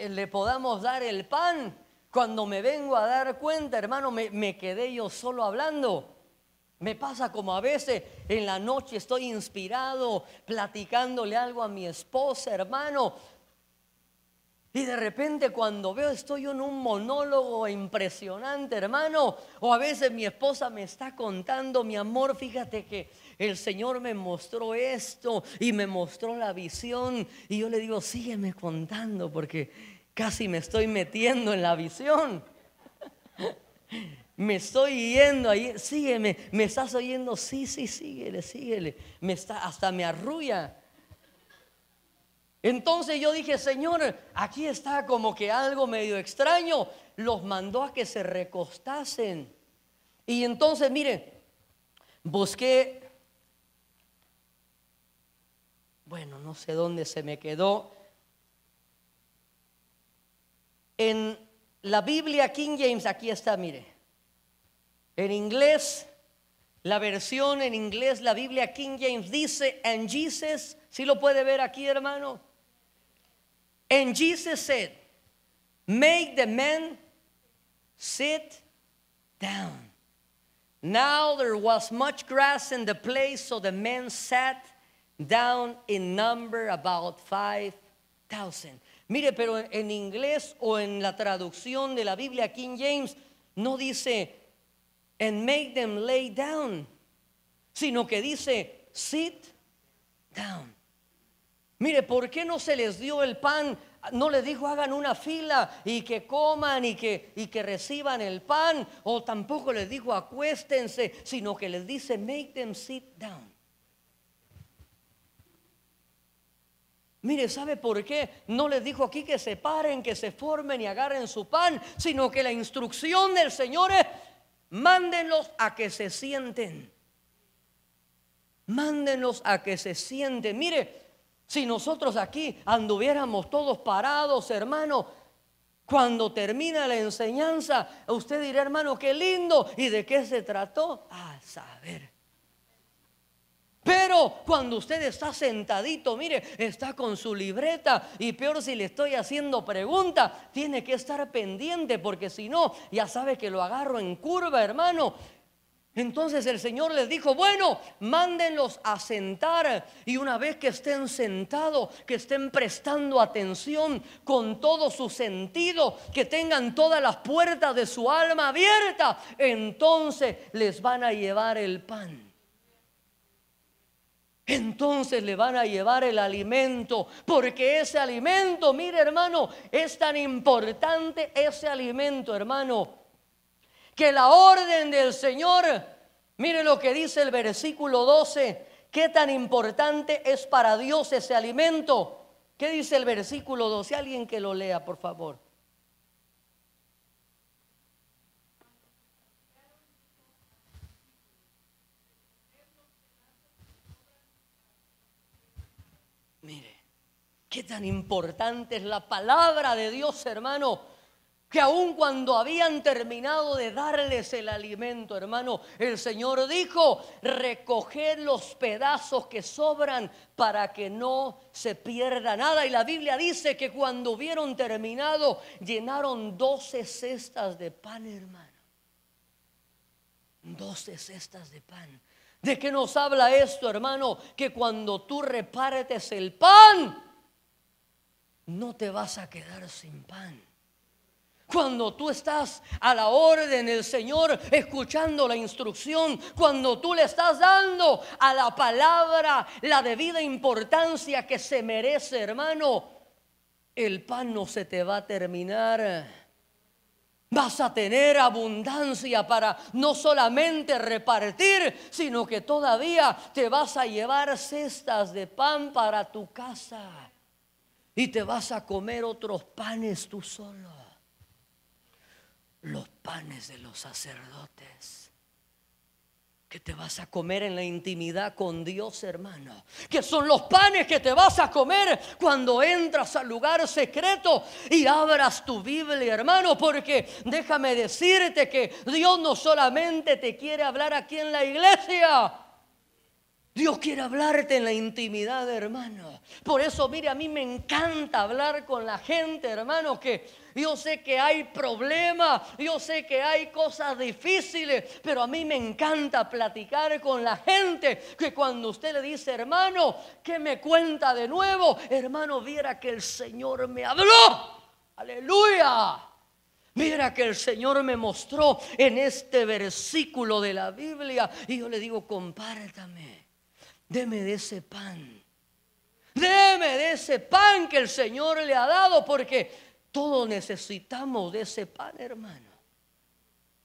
le podamos dar el pan, cuando me vengo a dar cuenta, hermano, me quedé yo solo hablando. Me pasa como a veces en la noche estoy inspirado platicándole algo a mi esposa, hermano, y de repente cuando veo estoy en un monólogo impresionante, hermano. O a veces mi esposa me está contando, mi amor, fíjate que el Señor me mostró esto y me mostró la visión. Y yo le digo, sígueme contando porque casi me estoy metiendo en la visión. Me estoy yendo ahí, sígueme, ¿me estás oyendo? Sí, síguele. Hasta me arrulla. Entonces yo dije, Señor, aquí está como que algo medio extraño. Los mandó a que se recostasen. Y entonces, mire, busqué, bueno, no sé dónde se me quedó. En la Biblia King James, aquí está, mire. En inglés, la versión en inglés, la Biblia King James dice, and Jesus, ¿sí lo puede ver aquí, hermano? And Jesus said, make the men sit down. Now there was much grass in the place, so the men sat down, in number about 5,000. Mire, pero en inglés o en la traducción de la Biblia King James no dice and make them lay down, sino que dice sit down. Mire, ¿por qué no se les dio el pan? No les dijo hagan una fila y que coman y que reciban el pan, o tampoco les dijo acuéstense, sino que les dice make them sit down. Mire, ¿sabe por qué? No les dijo aquí que se paren, que se formen y agarren su pan, sino que la instrucción del Señor es mándenlos a que se sienten. Mándenlos a que se sienten. Mire, si nosotros aquí anduviéramos todos parados, hermano, cuando termina la enseñanza, usted dirá, hermano, qué lindo. ¿Y de qué se trató? A saber. Pero cuando usted está sentadito, mire, está con su libreta, y peor si le estoy haciendo pregunta, tiene que estar pendiente, porque si no, ya sabe que lo agarro en curva, hermano. Entonces el Señor les dijo, bueno, mándenlos a sentar, y una vez que estén sentados, que estén prestando atención con todo su sentido, que tengan todas las puertas de su alma abiertas, entonces les van a llevar el pan. Entonces le van a llevar el alimento, porque ese alimento, mire, hermano, es tan importante ese alimento, hermano, que la orden del Señor, mire lo que dice el versículo 12, qué tan importante es para Dios ese alimento. ¿Qué dice el versículo 12? Alguien que lo lea, por favor. Mire, qué tan importante es la palabra de Dios, hermano, que aun cuando habían terminado de darles el alimento, hermano, el Señor dijo, recoged los pedazos que sobran para que no se pierda nada. Y la Biblia dice que cuando hubieron terminado, llenaron 12 cestas de pan, hermano. 12 cestas de pan. ¿De qué nos habla esto, hermano? Que cuando tú repartes el pan, no te vas a quedar sin pan. Cuando tú estás a la orden del Señor, escuchando la instrucción, cuando tú le estás dando a la palabra la debida importancia que se merece, hermano, el pan no se te va a terminar. Vas a tener abundancia para no solamente repartir, sino que todavía te vas a llevar cestas de pan para tu casa. Y te vas a comer otros panes tú solo. Los panes de los sacerdotes que te vas a comer en la intimidad con Dios, hermano, que son los panes que te vas a comer cuando entras al lugar secreto y abras tu Biblia, hermano, porque déjame decirte que Dios no solamente te quiere hablar aquí en la iglesia. Dios quiere hablarte en la intimidad, hermano. Por eso, mire, a mí me encanta hablar con la gente, hermano, que yo sé que hay problemas, yo sé que hay cosas difíciles, pero a mí me encanta platicar con la gente, que cuando usted le dice, hermano, ¿qué me cuenta de nuevo? Hermano, viera que el Señor me habló. Aleluya. Mira que el Señor me mostró en este versículo de la Biblia. Y yo le digo, compártame. Deme de ese pan. Deme de ese pan que el Señor le ha dado, porque todos necesitamos de ese pan, hermano.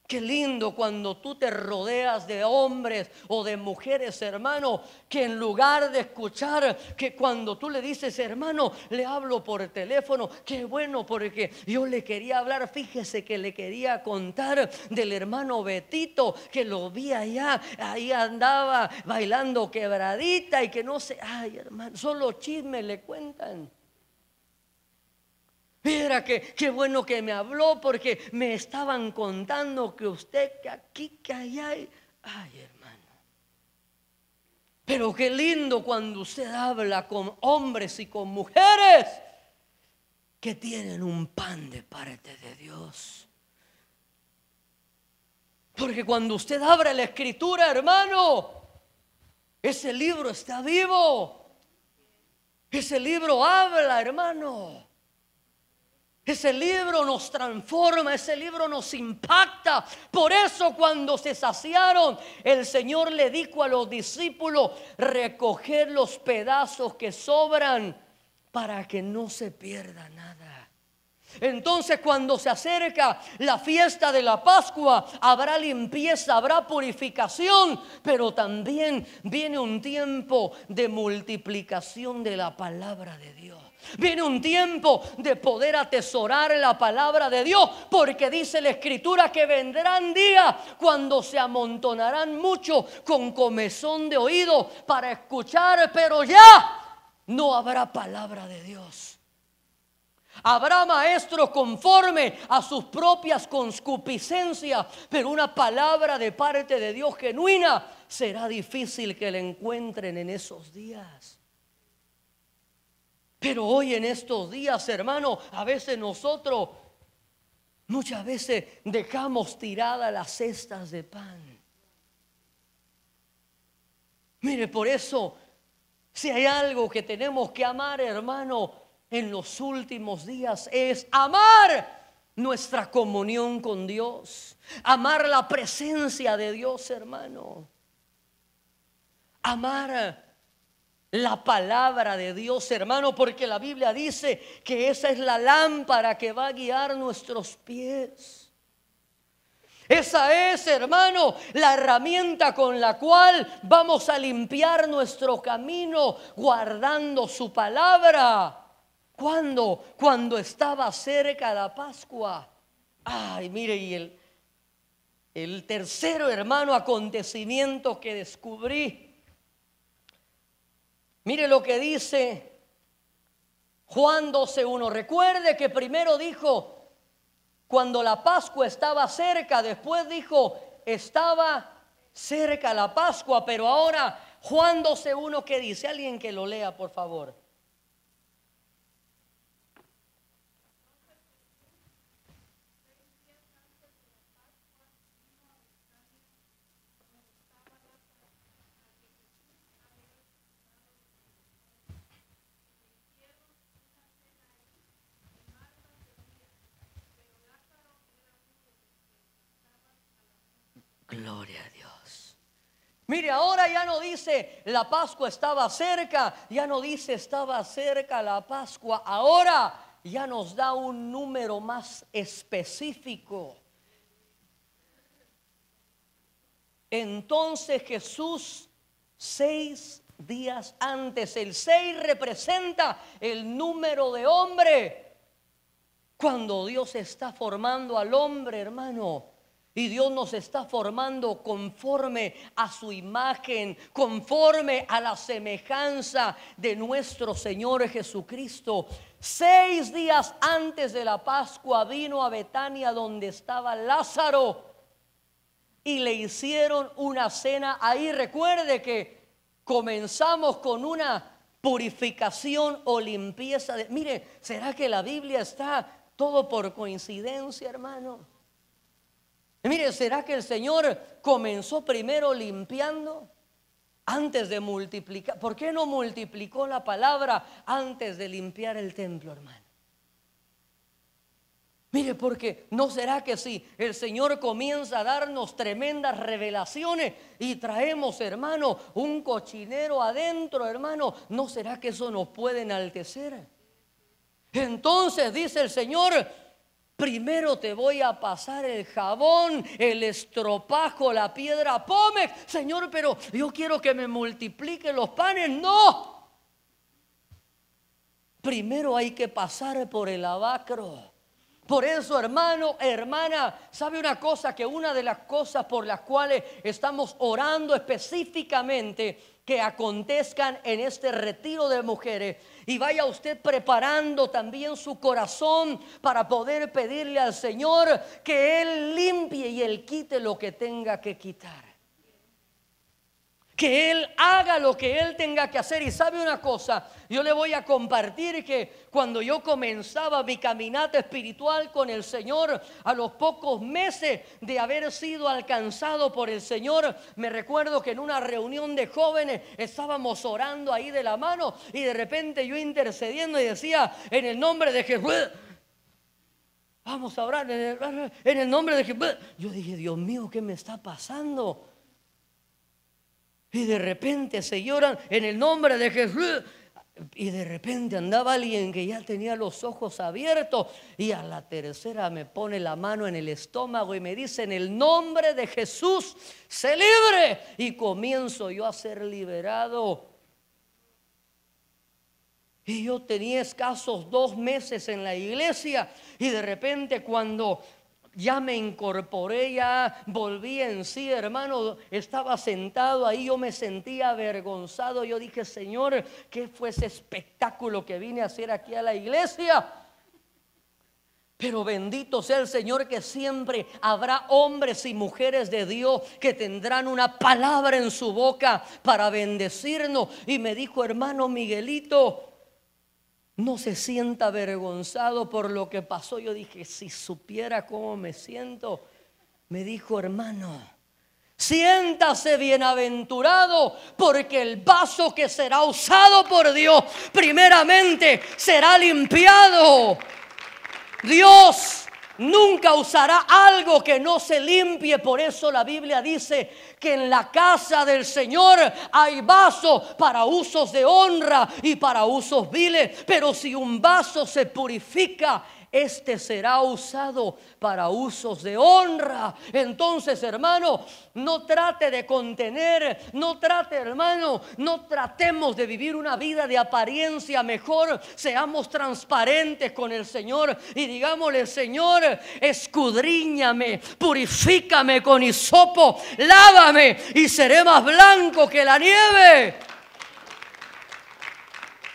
Qué lindo cuando tú te rodeas de hombres o de mujeres, hermano, que en lugar de escuchar, que cuando tú le dices, hermano, le hablo por teléfono, qué bueno, porque yo le quería hablar, fíjese que le quería contar del hermano Betito, que lo vi allá, ahí andaba bailando quebradita y que no sé, ay, hermano, solo chismes le cuentan. Mira qué bueno que me habló, porque me estaban contando que usted, que aquí, que allá. Ay, hermano. Pero qué lindo cuando usted habla con hombres y con mujeres que tienen un pan de parte de Dios. Porque cuando usted abre la escritura, hermano, ese libro está vivo. Ese libro habla, hermano. Ese libro nos transforma, ese libro nos impacta. Por eso cuando se saciaron, el Señor le dijo a los discípulos, recoger los pedazos que sobran para que no se pierda nada. Entonces cuando se acerca la fiesta de la Pascua, habrá limpieza, habrá purificación, pero también viene un tiempo de multiplicación de la palabra de Dios. Viene un tiempo de poder atesorar la palabra de Dios, porque dice la Escritura que vendrán días cuando se amontonarán muchos con comezón de oído para escuchar, pero ya no habrá palabra de Dios. Habrá maestros conforme a sus propias concupiscencias, pero una palabra de parte de Dios genuina será difícil que la encuentren en esos días. Pero hoy en estos días, hermano, a veces nosotros, muchas veces dejamos tiradas las cestas de pan. Mire, por eso, si hay algo que tenemos que amar, hermano, en los últimos días, es amar nuestra comunión con Dios. Amar la presencia de Dios, hermano. Amar la palabra de Dios, hermano, porque la Biblia dice que esa es la lámpara que va a guiar nuestros pies. Esa es, hermano, la herramienta con la cual vamos a limpiar nuestro camino guardando su palabra. ¿Cuándo? Cuando estaba cerca la Pascua. Ay, mire, y el tercero, hermano, acontecimiento que descubrí. Mire lo que dice Juan 12:1. Recuerde que primero dijo cuando la Pascua estaba cerca, después dijo estaba cerca la Pascua, pero ahora Juan 12:1, ¿qué dice? Alguien que lo lea, por favor. Gloria a Dios. Mire, ahora ya no dice la Pascua estaba cerca, ya no dice estaba cerca la Pascua, ahora ya nos da un número más específico. Entonces Jesús 6 días antes, el 6 representa el número de hombre. Cuando Dios está formando al hombre, hermano, y Dios nos está formando conforme a su imagen, conforme a la semejanza de nuestro Señor Jesucristo. 6 días antes de la Pascua vino a Betania donde estaba Lázaro y le hicieron una cena ahí. Recuerde que comenzamos con una purificación o limpieza. Mire, ¿será que la Biblia está todo por coincidencia, hermano? Mire, ¿será que el Señor comenzó primero limpiando antes de multiplicar? ¿Por qué no multiplicó la palabra antes de limpiar el templo, hermano? Mire, porque ¿no será que si el Señor comienza a darnos tremendas revelaciones y traemos, hermano, un cochinero adentro, hermano, ¿no será que eso nos puede enaltecer? Entonces dice el Señor: primero te voy a pasar el jabón, el estropajo, la piedra pómez. Señor, pero yo quiero que me multiplique los panes. No. Primero hay que pasar por el lavacro. Por eso, hermano, hermana, ¿sabe una cosa? Que una de las cosas por las cuales estamos orando específicamente que acontezcan en este retiro de mujeres, y vaya usted preparando también su corazón para poder pedirle al Señor que Él limpie y Él quite lo que tenga que quitar. Que Él haga lo que Él tenga que hacer. Y sabe una cosa, yo le voy a compartir que cuando yo comenzaba mi caminata espiritual con el Señor, a los pocos meses de haber sido alcanzado por el Señor, me recuerdo que en una reunión de jóvenes estábamos orando ahí de la mano, y de repente yo intercediendo y decía: en el nombre de Jesús, vamos a orar en el nombre de Jesús. Yo dije: Dios mío, ¿qué me está pasando? Y de repente se lloran en el nombre de Jesús. Y de repente andaba alguien que ya tenía los ojos abiertos, y a la tercera me pone la mano en el estómago y me dice: en el nombre de Jesús, sé libre. Y comienzo yo a ser liberado. Y yo tenía escasos 2 meses en la iglesia, y de repente cuando ya me incorporé, ya volví en sí, hermano, estaba sentado ahí, yo me sentía avergonzado. Yo dije: Señor, ¿qué fue ese espectáculo que vine a hacer aquí a la iglesia? Pero bendito sea el Señor, que siempre habrá hombres y mujeres de Dios que tendrán una palabra en su boca para bendecirnos. Y me dijo: hermano Miguelito, no se sienta avergonzado por lo que pasó. Yo dije: si supiera cómo me siento. Me dijo: hermano, siéntase bienaventurado, porque el vaso que será usado por Dios primeramente será limpiado. Dios nunca usará algo que no se limpie. Por eso la Biblia dice que en la casa del Señor hay vasos para usos de honra y para usos viles. Pero si un vaso se purifica, este será usado para usos de honra. Entonces, hermano, no trate de contener, no trate, hermano, no tratemos de vivir una vida de apariencia. Mejor seamos transparentes con el Señor y digámosle: Señor, escudriñame, purifícame con hisopo, lávame y seré más blanco que la nieve.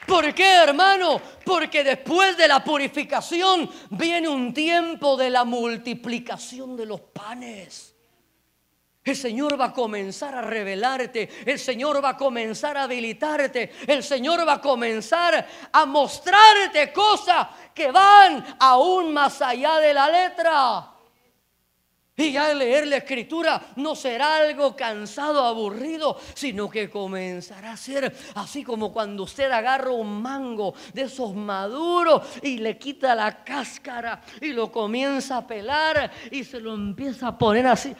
¿Por qué, hermano? Porque después de la purificación viene un tiempo de la multiplicación de los panes. El Señor va a comenzar a revelarte, el Señor va a comenzar a habilitarte, el Señor va a comenzar a mostrarte cosas que van aún más allá de la letra. Y ya al leer la escritura no será algo cansado, aburrido, sino que comenzará a ser así como cuando usted agarra un mango de esos maduros y le quita la cáscara y lo comienza a pelar y se lo empieza a poner así.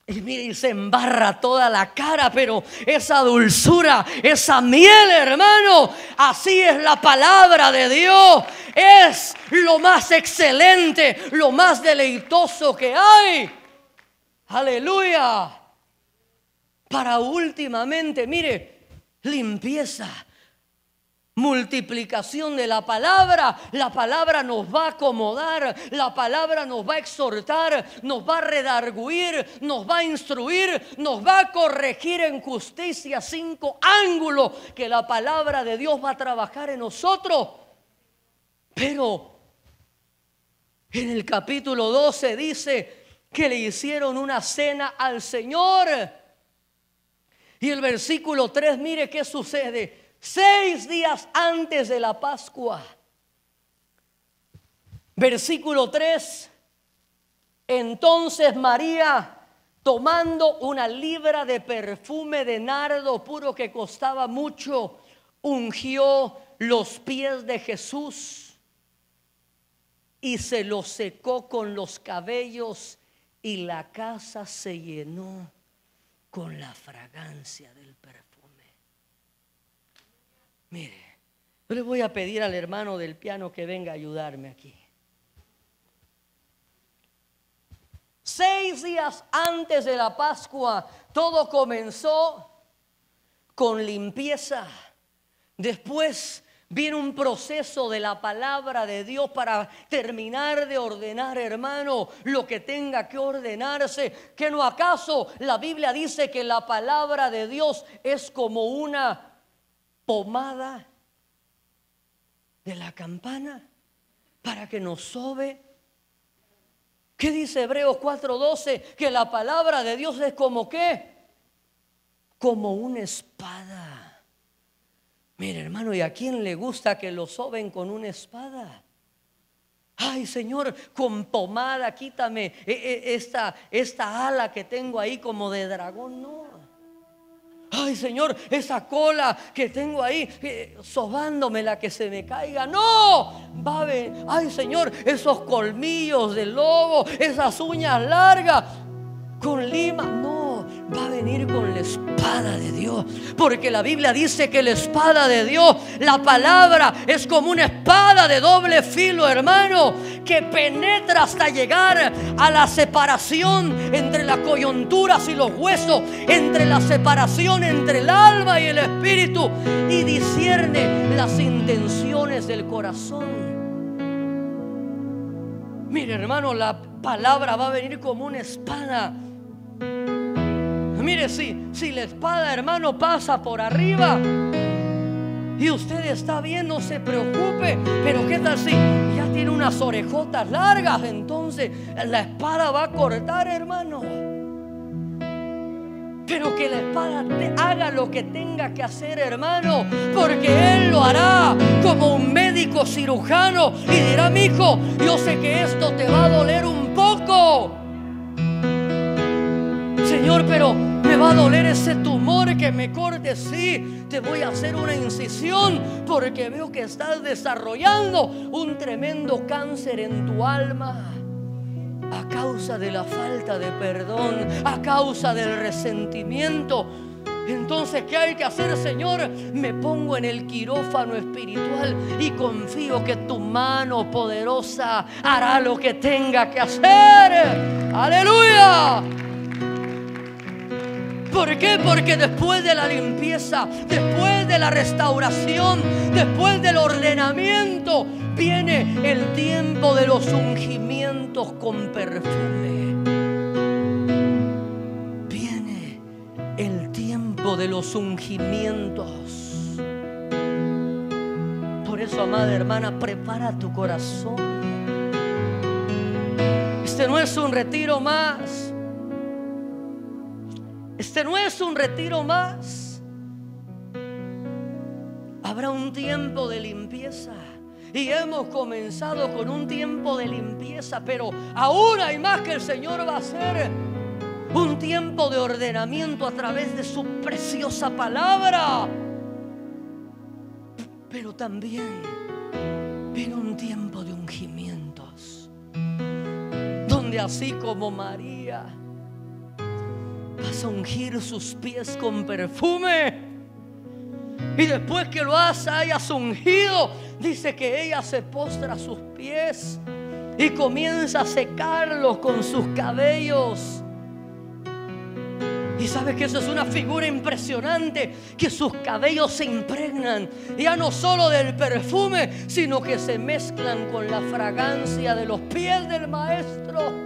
Y mire, y se embarra toda la cara, pero esa dulzura, esa miel, hermano, así es la palabra de Dios. Es lo más excelente, lo más deleitoso que hay. Aleluya. Para últimamente, mire, limpieza, multiplicación de la palabra. La palabra nos va a acomodar, la palabra nos va a exhortar, nos va a redarguir, nos va a instruir, nos va a corregir en justicia. 5 ángulos que la palabra de Dios va a trabajar en nosotros. Pero en el capítulo 12 dice que le hicieron una cena al Señor. Y el versículo 3, mire qué sucede. 6 días antes de la Pascua. Versículo 3. Entonces María, tomando una libra de perfume de nardo puro que costaba mucho, ungió los pies de Jesús y se los secó con los cabellos, y la casa se llenó con la fragancia del perfume. Mire, yo le voy a pedir al hermano del piano que venga a ayudarme aquí. 6 días antes de la Pascua, todo comenzó con limpieza. Después viene un proceso de la palabra de Dios para terminar de ordenar, hermano, lo que tenga que ordenarse. ¿Que no acaso la Biblia dice que la palabra de Dios es como una pomada de la campana para que nos sobe? ¿Qué dice Hebreos 4:12? Que la palabra de Dios es como ¿qué? Como una espada. Mire, hermano, ¿y a quién le gusta que lo soben con una espada? Ay, Señor, con pomada quítame esta ala que tengo ahí como de dragón. No. Ay, Señor, esa cola que tengo ahí sobándome la que se me caiga. No, va a ver. Ay, Señor, esos colmillos de lobo, esas uñas largas con lima. No, va a venir con la espada de Dios. Porque la Biblia dice que la espada de Dios, la palabra, es como una espada de doble filo, hermano, que penetra hasta llegar a la separación entre las coyunturas y los huesos, entre la separación entre el alma y el espíritu, y discierne las intenciones del corazón. Mire, hermano, la palabra va a venir como una espada. Mire, si la espada, hermano, pasa por arriba y usted está bien, no se preocupe. Pero ¿qué tal si ya tiene unas orejotas largas? Entonces la espada va a cortar, hermano. Pero que la espada haga lo que tenga que hacer, hermano, porque Él lo hará como un médico cirujano y dirá: mi hijo, yo sé que esto te va a doler un poco, Señor, pero me va a doler ese tumor que me corte. Sí, te voy a hacer una incisión porque veo que estás desarrollando un tremendo cáncer en tu alma, a causa de la falta de perdón, a causa del resentimiento. Entonces, ¿qué hay que hacer, Señor? Me pongo en el quirófano espiritual y confío que tu mano poderosa hará lo que tenga que hacer. ¡Aleluya! ¿Por qué? Porque después de la limpieza, después de la restauración, después del ordenamiento, viene el tiempo de los ungimientos con perfume. Viene el tiempo de los ungimientos. Por eso, amada hermana, prepara tu corazón. Este no es un retiro más. Este no es un retiro más. Habrá un tiempo de limpieza. Y hemos comenzado con un tiempo de limpieza, pero aún hay más que el Señor va a hacer. Un tiempo de ordenamiento a través de su preciosa palabra. Pero también viene un tiempo de ungimientos, donde así como María vas a ungir sus pies con perfume. Y después que lo hayas ungido, dice que ella se postra a sus pies y comienza a secarlos con sus cabellos. Y sabes que eso es una figura impresionante, que sus cabellos se impregnan ya no solo del perfume, sino que se mezclan con la fragancia de los pies del Maestro.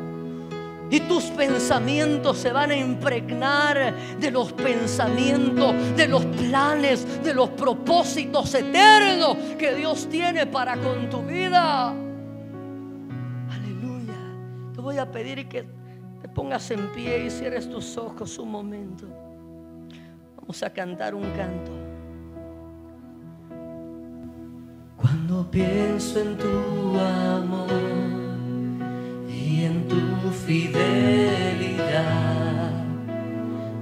Y tus pensamientos se van a impregnar de los pensamientos, de los planes, de los propósitos eternos que Dios tiene para con tu vida. Aleluya. Te voy a pedir que te pongas en pie y cierres tus ojos un momento. Vamos a cantar un canto. Cuando pienso en tu amor y en tu fidelidad,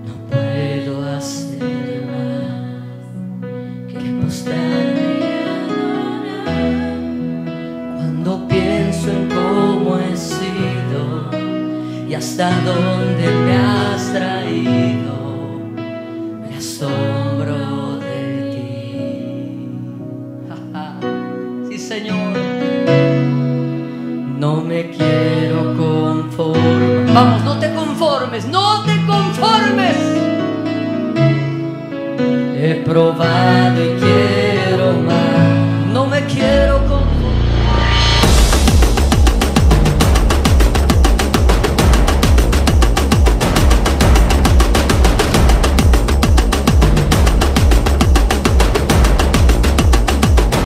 no puedo hacer más que postrarme y adorar. Cuando pienso en cómo he sido y hasta dónde me has traído, me asombro de ti. Sí, Señor. No me quiero conformar. Vamos, no te conformes, no te conformes. He probado y quiero